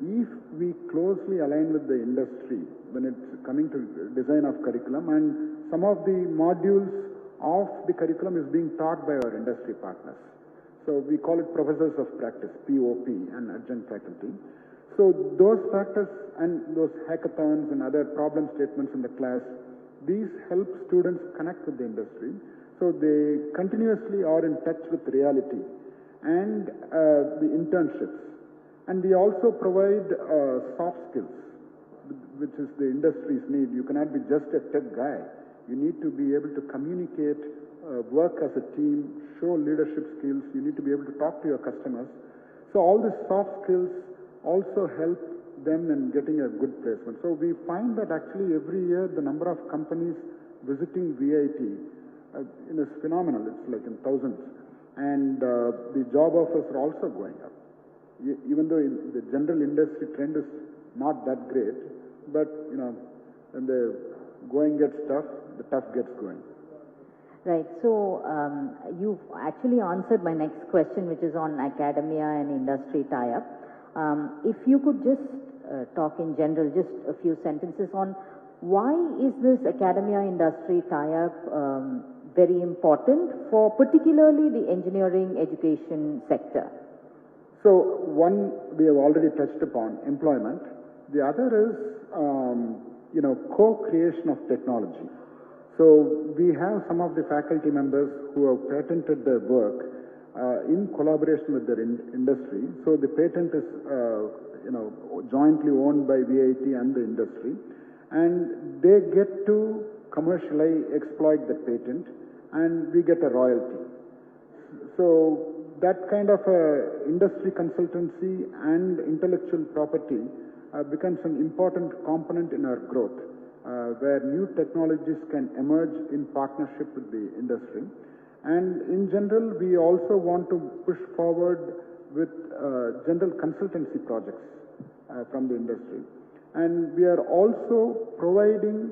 if we closely align with the industry when it's coming to design of curriculum, and some of the modules of the curriculum is being taught by our industry partners. So we call it professors of practice, POP, and adjunct faculty. So those factors and those hackathons and other problem statements in the class, these help students connect with the industry. So they continuously are in touch with reality and the internships. And we also provide soft skills, which is the industry's need. You cannot be just a tech guy. You need to be able to communicate, work as a team, show leadership skills. You need to be able to talk to your customers. So all these soft skills also help them in getting a good placement. So we find that actually every year the number of companies visiting VIT is phenomenal. It's like in thousands. And the job offers are also going up. Even though the general industry trend is not that great, but when the going gets tough, the tough gets going. Right. So you've actually answered my next question, which is on academia and industry tie-up. If you could just talk in general, just a few sentences on why is this academia-industry tie-up very important for particularly the engineering education sector? So one we have already touched upon, employment. The other is, co-creation of technology. So we have some of the faculty members who have patented their work in collaboration with their industry. So the patent is, jointly owned by VIT and the industry, and they get to commercially exploit the patent, and we get a royalty. So that kind of industry consultancy and intellectual property becomes an important component in our growth, where new technologies can emerge in partnership with the industry. And in general, we also want to push forward with general consultancy projects from the industry. And we are also providing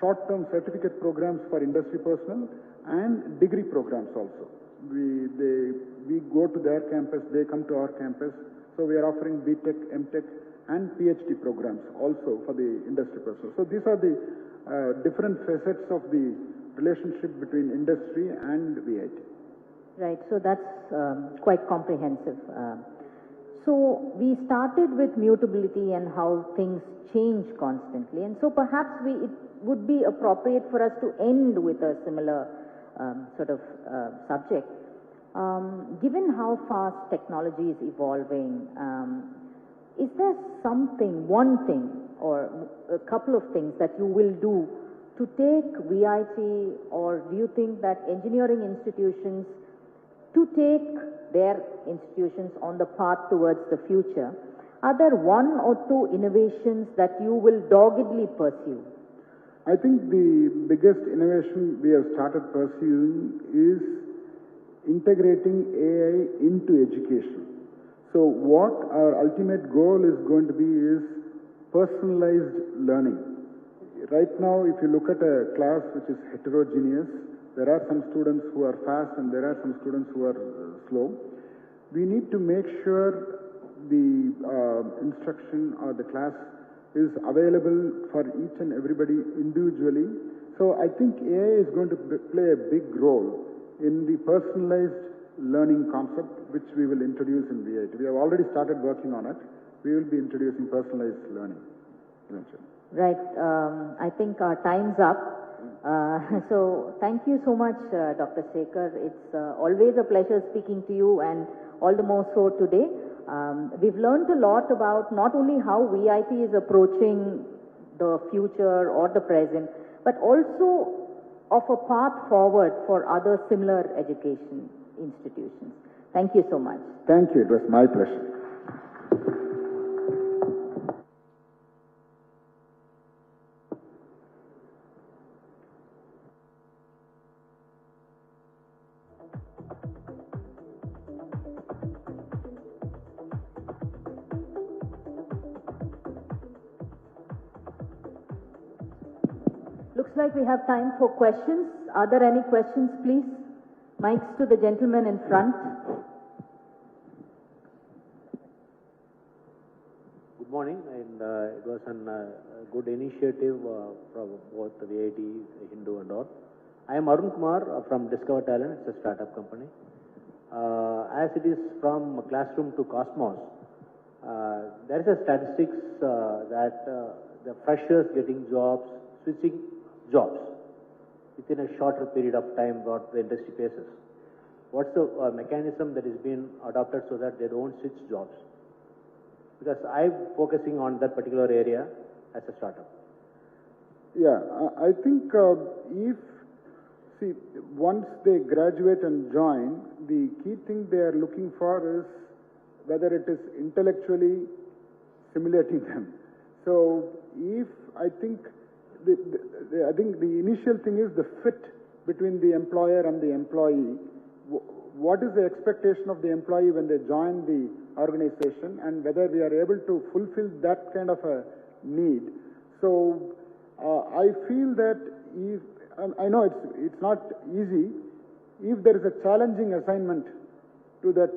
short-term certificate programs for industry personnel and degree programs also. We go to their campus, they come to our campus. So we are offering BTech, MTech, and PhD programs also for the industry personnel. So these are the different facets of the relationship between industry and VIT. Right, so that's quite comprehensive. So we started with mutability and how things change constantly, and so perhaps it would be appropriate for us to end with a similar sort of subject. Given how fast technology is evolving, is there something, one thing, or a couple of things that you will do to take VIT, or do you think that engineering institutions to take their institutions on the path towards the future, are there one or two innovations that you will doggedly pursue? I think the biggest innovation we have started pursuing is integrating AI into education. So what our ultimate goal is going to be is personalized learning. Right now, if you look at a class which is heterogeneous, there are some students who are fast and there are some students who are slow. We need to make sure the instruction or the class is available for each and everybody individually. So I think AI is going to play a big role in the personalized learning concept which we will introduce in VIT. We have already started working on it. We will be introducing personalized learning eventually. Right. I think our time's up. So thank you so much, Dr. Sekhar. It's always a pleasure speaking to you, and all the more so today. We've learned a lot about not only how VIT is approaching the future or the present, but also of a path forward for other similar education institutions. Thank you so much. Thank you. It was my pleasure. Looks like we have time for questions. Are there any questions, please? Mics to the gentleman in front. Good morning, and it was a good initiative from both the VIT, Hindu and all. I am Arun Kumar from Discover Talent. It's a startup company. As it is from classroom to cosmos, there is a statistics that the freshers getting jobs, switching jobs within a shorter period of time what the industry faces. What's the mechanism that is being adopted so that they don't switch jobs? Because I'm focusing on that particular area as a startup. Yeah, I think once they graduate and join, the key thing they are looking for is whether it is intellectually stimulating them. So I think the initial thing is the fit between the employer and the employee. What is the expectation of the employee when they join the organization, and whether we are able to fulfill that kind of a need. So I feel that I know it's not easy. If there is a challenging assignment to that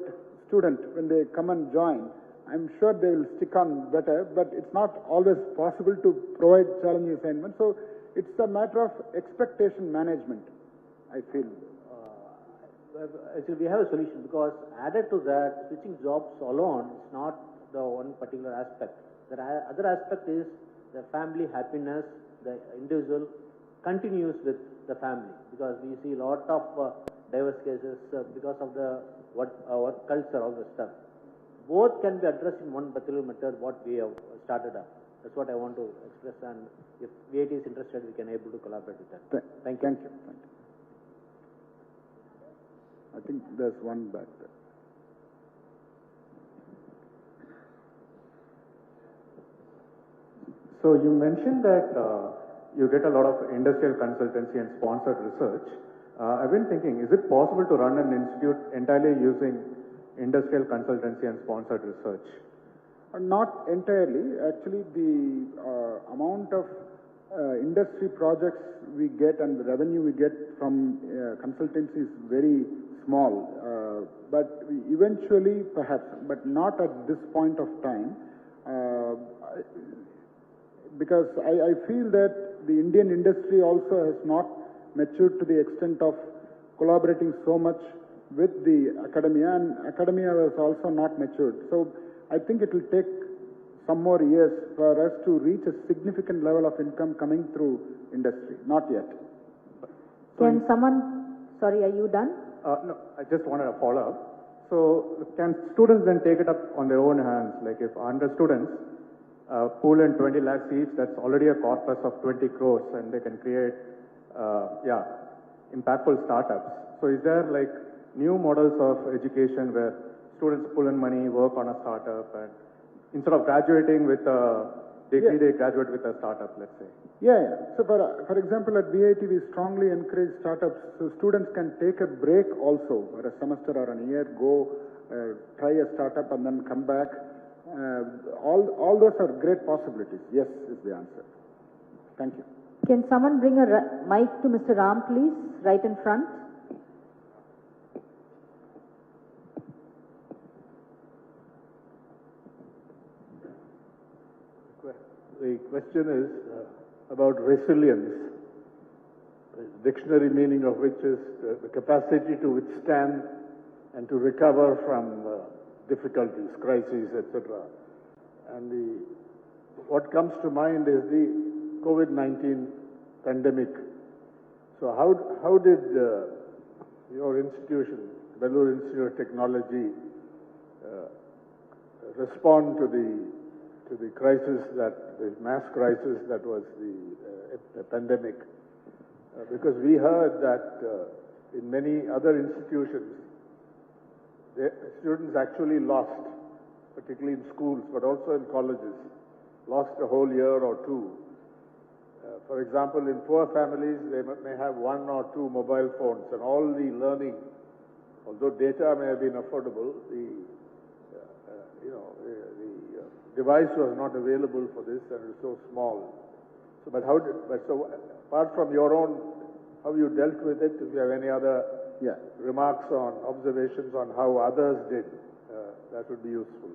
student when they come and join, I'm sure they will stick on better, but it's not always possible to provide challenging assignments. So it's a matter of expectation management, I feel. Actually, we have a solution, because added to that, switching jobs alone is not the one particular aspect. The other aspect is the family happiness. The individual continues with the family, because we see a lot of diverse cases because of the work culture, all the stuff. Both can be addressed in one particular method what we have started up. That's what I want to express, and if VIT is interested, we can able to collaborate with that. Thank you. I think there's one back there. So you mentioned that you get a lot of industrial consultancy and sponsored research. I've been thinking, is it possible to run an institute entirely using industrial consultancy and sponsored research? Not entirely. Actually, the amount of industry projects we get and the revenue we get from consultancy is very small. But we eventually, perhaps, but not at this point of time, because I feel that the Indian industry also has not matured to the extent of collaborating so much with the academia, and academia was also not matured. So I think it will take some more years for us to reach a significant level of income coming through industry. Not yet. Can someone, sorry, are you done? No, I just wanted a follow-up. So can students then take it up on their own hands? Like if 100 students pool in 20 lakh seats, that's already a corpus of 20 crores, and they can create, impactful startups. So is there like new models of education where students pull in money, work on a startup, and instead of graduating with a degree, they graduate with a startup, let's say. Yeah. So for example, at VIT, we strongly encourage startups, so students can take a break also, for a semester or a year, go try a startup and then come back. All those are great possibilities. Yes, is the answer. Thank you. Can someone bring a mic to Mr. Ram, please, right in front? The question is about resilience, the dictionary meaning of which is the capacity to withstand and to recover from difficulties, crises, etc. And what comes to mind is the COVID-19 pandemic. So how did your institution, Belur Institute of Technology, respond to the crisis, the mass crisis that was the pandemic? Because we heard that in many other institutions, the students actually lost, particularly in schools, but also in colleges, lost a whole year or two. For example, in poor families, they may have one or two mobile phones, and all the learning, although data may have been affordable, the device was not available for this, and it was so small. So, so apart from your own, how you dealt with it, if you have any other remarks on, observations on how others did, that would be useful.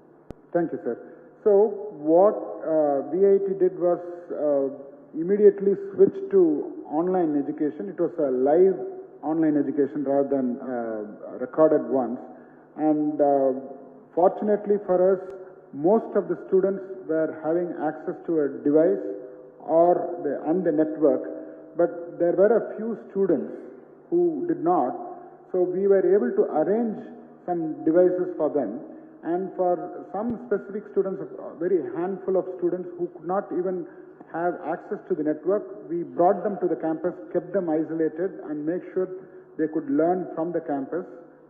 Thank you, sir. So what VIT did was immediately switched to online education. It was a live online education rather than recorded ones. And fortunately for us, most of the students were having access to a device and the network, but there were a few students who did not. So we were able to arrange some devices for them. And for some specific students, a very handful of students who could not even have access to the network, we brought them to the campus, kept them isolated, and make sure they could learn from the campus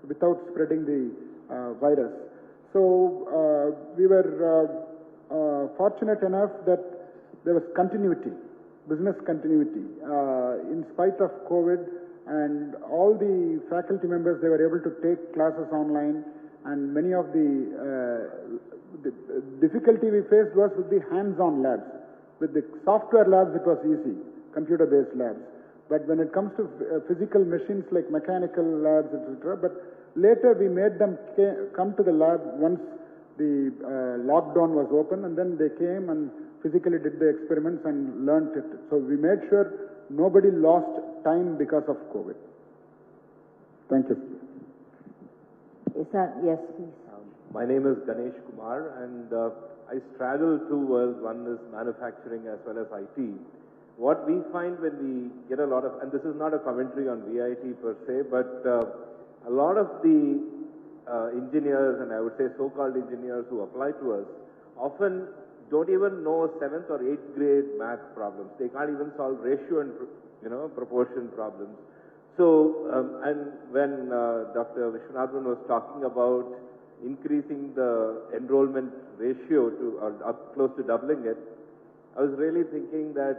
without spreading the virus. So we were fortunate enough that there was continuity, business continuity. In spite of COVID, and all the faculty members, they were able to take classes online, and many of the difficulty we faced was with the hands-on labs. With the software labs, it was easy, computer-based labs. But when it comes to physical machines like mechanical labs, etc., but later we made them come to the lab once the lockdown was open, and then they came and physically did the experiments and learned it. So we made sure nobody lost time because of COVID. Thank you. Yes, please. My name is Ganesh Kumar, and I straddle two worlds. One is manufacturing as well as IT. What we find when we get a lot of, and this is not a commentary on VIT per se, but a lot of the engineers, and I would say so-called engineers who apply to us, often don't even know 7th or 8th grade math problems. They can't even solve ratio and proportion problems. So, and when Dr. Vishwanathan was talking about increasing the enrollment ratio to close to doubling it, I was really thinking that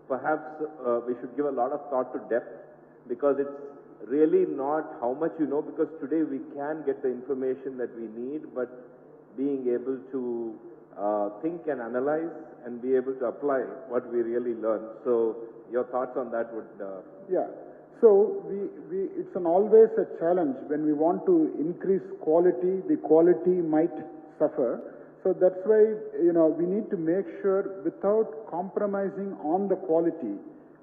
perhaps we should give a lot of thought to depth, because it's really not how much you know, because today we can get the information that we need, but being able to think and analyze and be able to apply what we really learn. So your thoughts on that would... Yeah. So it's always a challenge when we want to increase quality. The quality might suffer. So that's why we need to make sure, without compromising on the quality,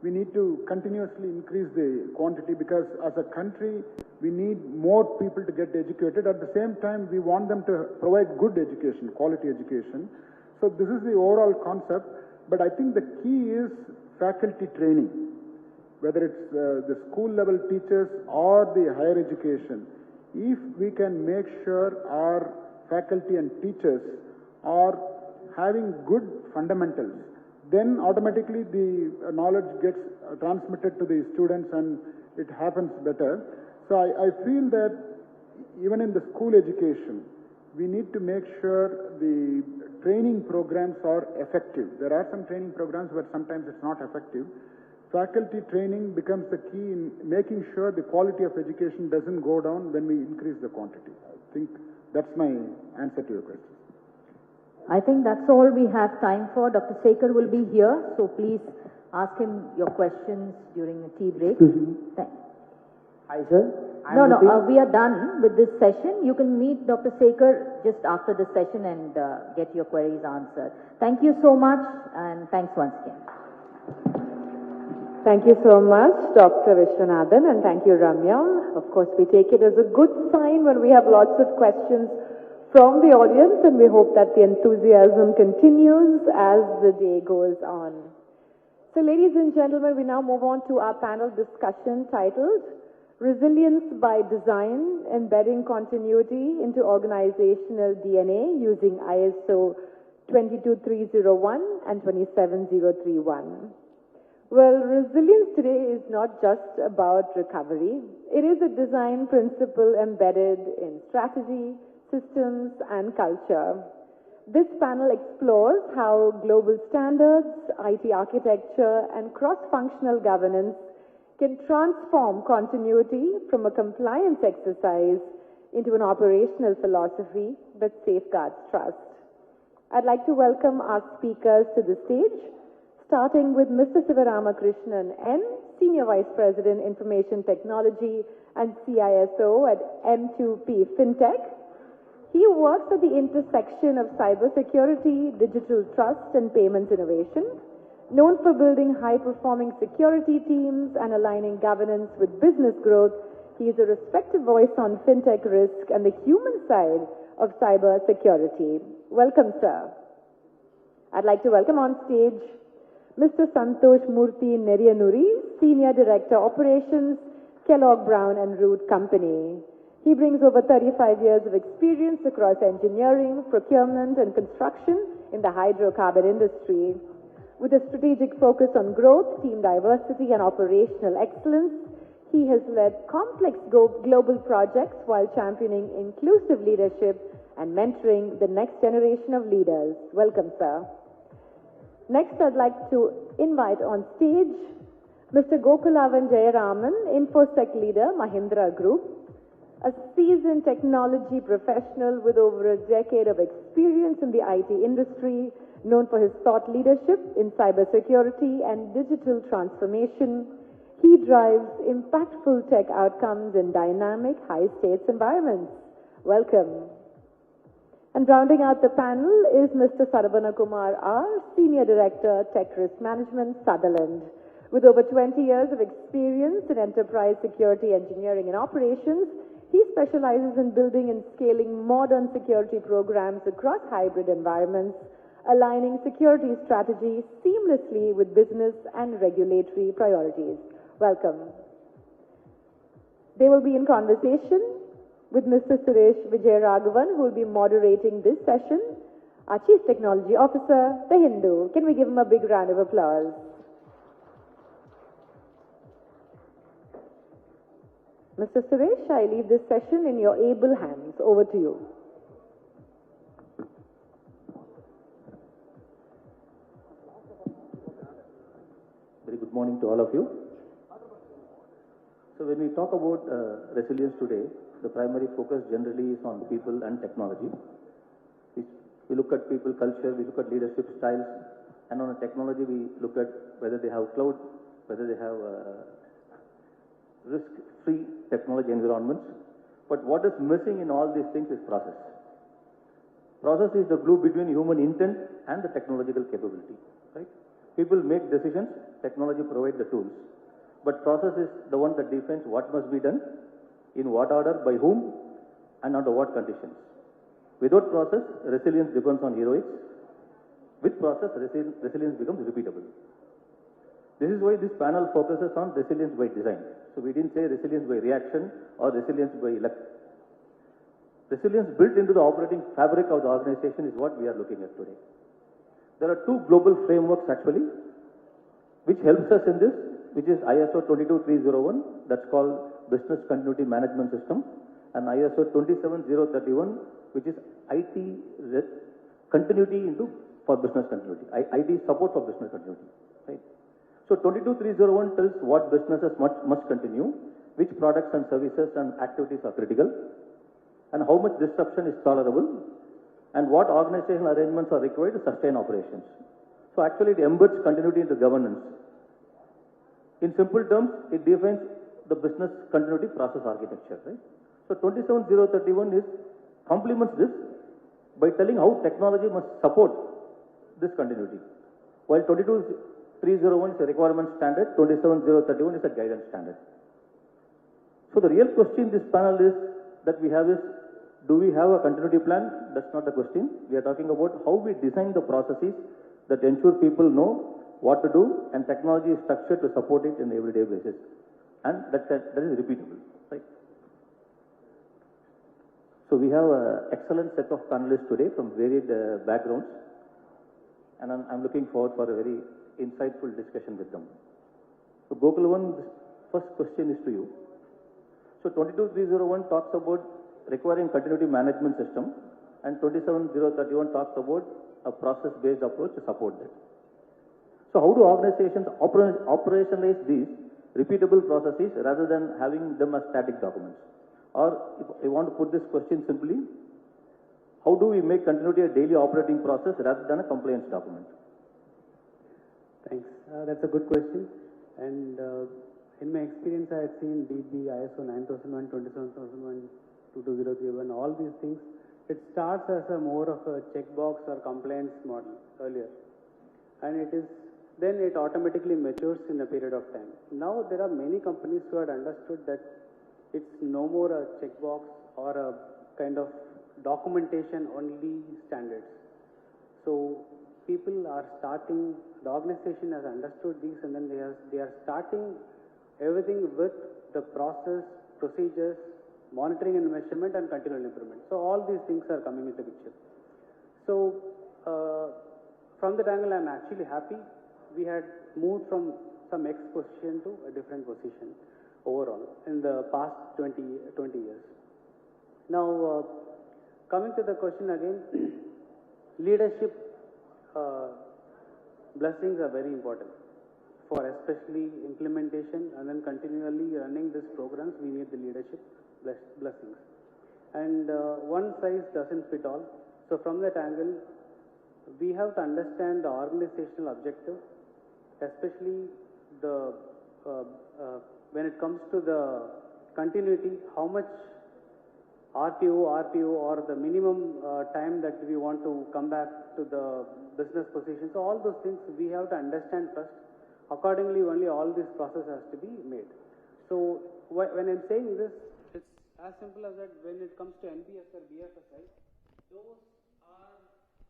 we need to continuously increase the quantity, because as a country we need more people to get educated. At the same time, we want them to provide good education, quality education. So this is the overall concept. But I think the key is faculty training. Whether it's the school level teachers or the higher education, if we can make sure our faculty and teachers are having good fundamentals, then automatically the knowledge gets transmitted to the students and it happens better. So I feel that even in the school education, we need to make sure the training programs are effective. There are some training programs where sometimes it's not effective. Faculty training becomes the key in making sure the quality of education doesn't go down when we increase the quantity. I think that's my answer to your question. I think that's all we have time for. Dr. Sekhar will be here, so please ask him your questions during the tea break. Hi, sir. We are done with this session. You can meet Dr. Sekhar just after the session and get your queries answered. Thank you so much, and thanks once again. Thank you so much, Dr. Vishwanathan, and thank you, Ramya. Of course, we take it as a good sign when we have lots of questions from the audience, and we hope that the enthusiasm continues as the day goes on. So, ladies and gentlemen, we now move on to our panel discussion titled Resilience by Design, Embedding Continuity into Organizational DNA Using ISO 22301 and 27031. Well, resilience today is not just about recovery. It is a design principle embedded in strategy, systems, and culture. This panel explores how global standards, IT architecture, and cross-functional governance can transform continuity from a compliance exercise into an operational philosophy that safeguards trust. I'd like to welcome our speakers to the stage, starting with Mr. Sivaramakrishnan N., Senior Vice President, Information Technology and CISO at M2P FinTech. He works at the intersection of cybersecurity, digital trust, and payments innovation. Known for building high-performing security teams and aligning governance with business growth, he is a respected voice on fintech risk and the human side of cybersecurity. Welcome, sir. I'd like to welcome on stage Mr. Santosh Murthy Neriyanuri, Senior Director Operations, Kellogg Brown and Root Company. He brings over 35 years of experience across engineering, procurement, and construction in the hydrocarbon industry. With a strategic focus on growth, team diversity, and operational excellence, he has led complex global projects while championing inclusive leadership and mentoring the next generation of leaders. Welcome, sir. Next, I'd like to invite on stage Mr. Gokulavan Jayaraman, InfoSec leader, Mahindra Group, a seasoned technology professional with over a decade of experience in the IT industry, known for his thought leadership in cybersecurity and digital transformation. He drives impactful tech outcomes in dynamic, high-stakes environments. Welcome. And rounding out the panel is Mr. Sarvana Kumar R., Senior Director, Tech Risk Management, Sutherland. With over 20 years of experience in enterprise security engineering and operations, he specializes in building and scaling modern security programs across hybrid environments, aligning security strategies seamlessly with business and regulatory priorities. Welcome. They will be in conversation with Mr. Suresh Vijayaraghavan, who will be moderating this session, our Chief Technology Officer, The Hindu. Can we give him a big round of applause? Mr. Suresh, I leave this session in your able hands. Over to you. Very good morning to all of you. So when we talk about resilience today, the primary focus generally is on people and technology. We look at people culture, we look at leadership styles, and on a technology we look at whether they have cloud, whether they have risk-free technology environments. But what is missing in all these things is process. Process is the glue between human intent and the technological capability. Right? People make decisions, technology provides the tools. But process is the one that defines what must be done, in what order, by whom, and under what conditions. Without process, resilience depends on heroics. With process, resilience becomes repeatable. This is why this panel focuses on resilience by design. So we didn't say resilience by reaction or resilience by luck. Resilience built into the operating fabric of the organization is what we are looking at today. There are two global frameworks actually, which helps us in this, which is ISO 22301, that's called business continuity management system, and ISO 27031, which is IT continuity for business continuity, IT support for business continuity. Right? So 22301 tells what businesses must continue, which products and services and activities are critical, and how much disruption is tolerable, and what organizational arrangements are required to sustain operations. So actually it embeds continuity into governance. In simple terms, it defines the business continuity process architecture. Right? So 27031 complements this by telling how technology must support this continuity. While 22301 is a requirement standard, 27031 is a guidance standard. So the real question this panel is that we have is, do we have a continuity plan? That's not the question. We are talking about how we design the processes that ensure people know what to do and technology is structured to support it on an everyday basis. And that is repeatable. Right? So we have an excellent set of panelists today from varied backgrounds, and I'm looking forward for a very insightful discussion with them. So Gokulavan, the first question is to you. So 22301 talks about requiring continuity management system, and 27031 talks about a process-based approach to support that. So how do organizations operationalize these repeatable processes rather than having them as static documents? Or if I want to put this question simply, how do we make continuity a daily operating process rather than a compliance document? Thanks. That's a good question. And in my experience, I have seen DB, ISO 9001, 27001, 22031, all these things. It starts as a more of a checkbox or compliance model earlier. And then it automatically matures in a period of time. Now there are many companies who had understood that it's no more a checkbox or a kind of documentation only standards. So people are starting, the organization has understood these, and then they are starting everything with the process, procedures, monitoring and measurement, and continual improvement. So all these things are coming into picture. So from that angle, I'm actually happy. We had moved from some X position to a different position overall in the past 20 years. Now, coming to the question again, leadership blessings are very important for especially implementation, and then continually running these programs. We need the leadership blessings, and one size doesn't fit all. So from that angle, we have to understand the organizational objective, especially the when it comes to the continuity, how much RPO or the minimum time that we want to come back to the business position. So all those things we have to understand first. Accordingly, only all this process has to be made. So when I'm saying this, it's as simple as that when it comes to NBS or BFSI, those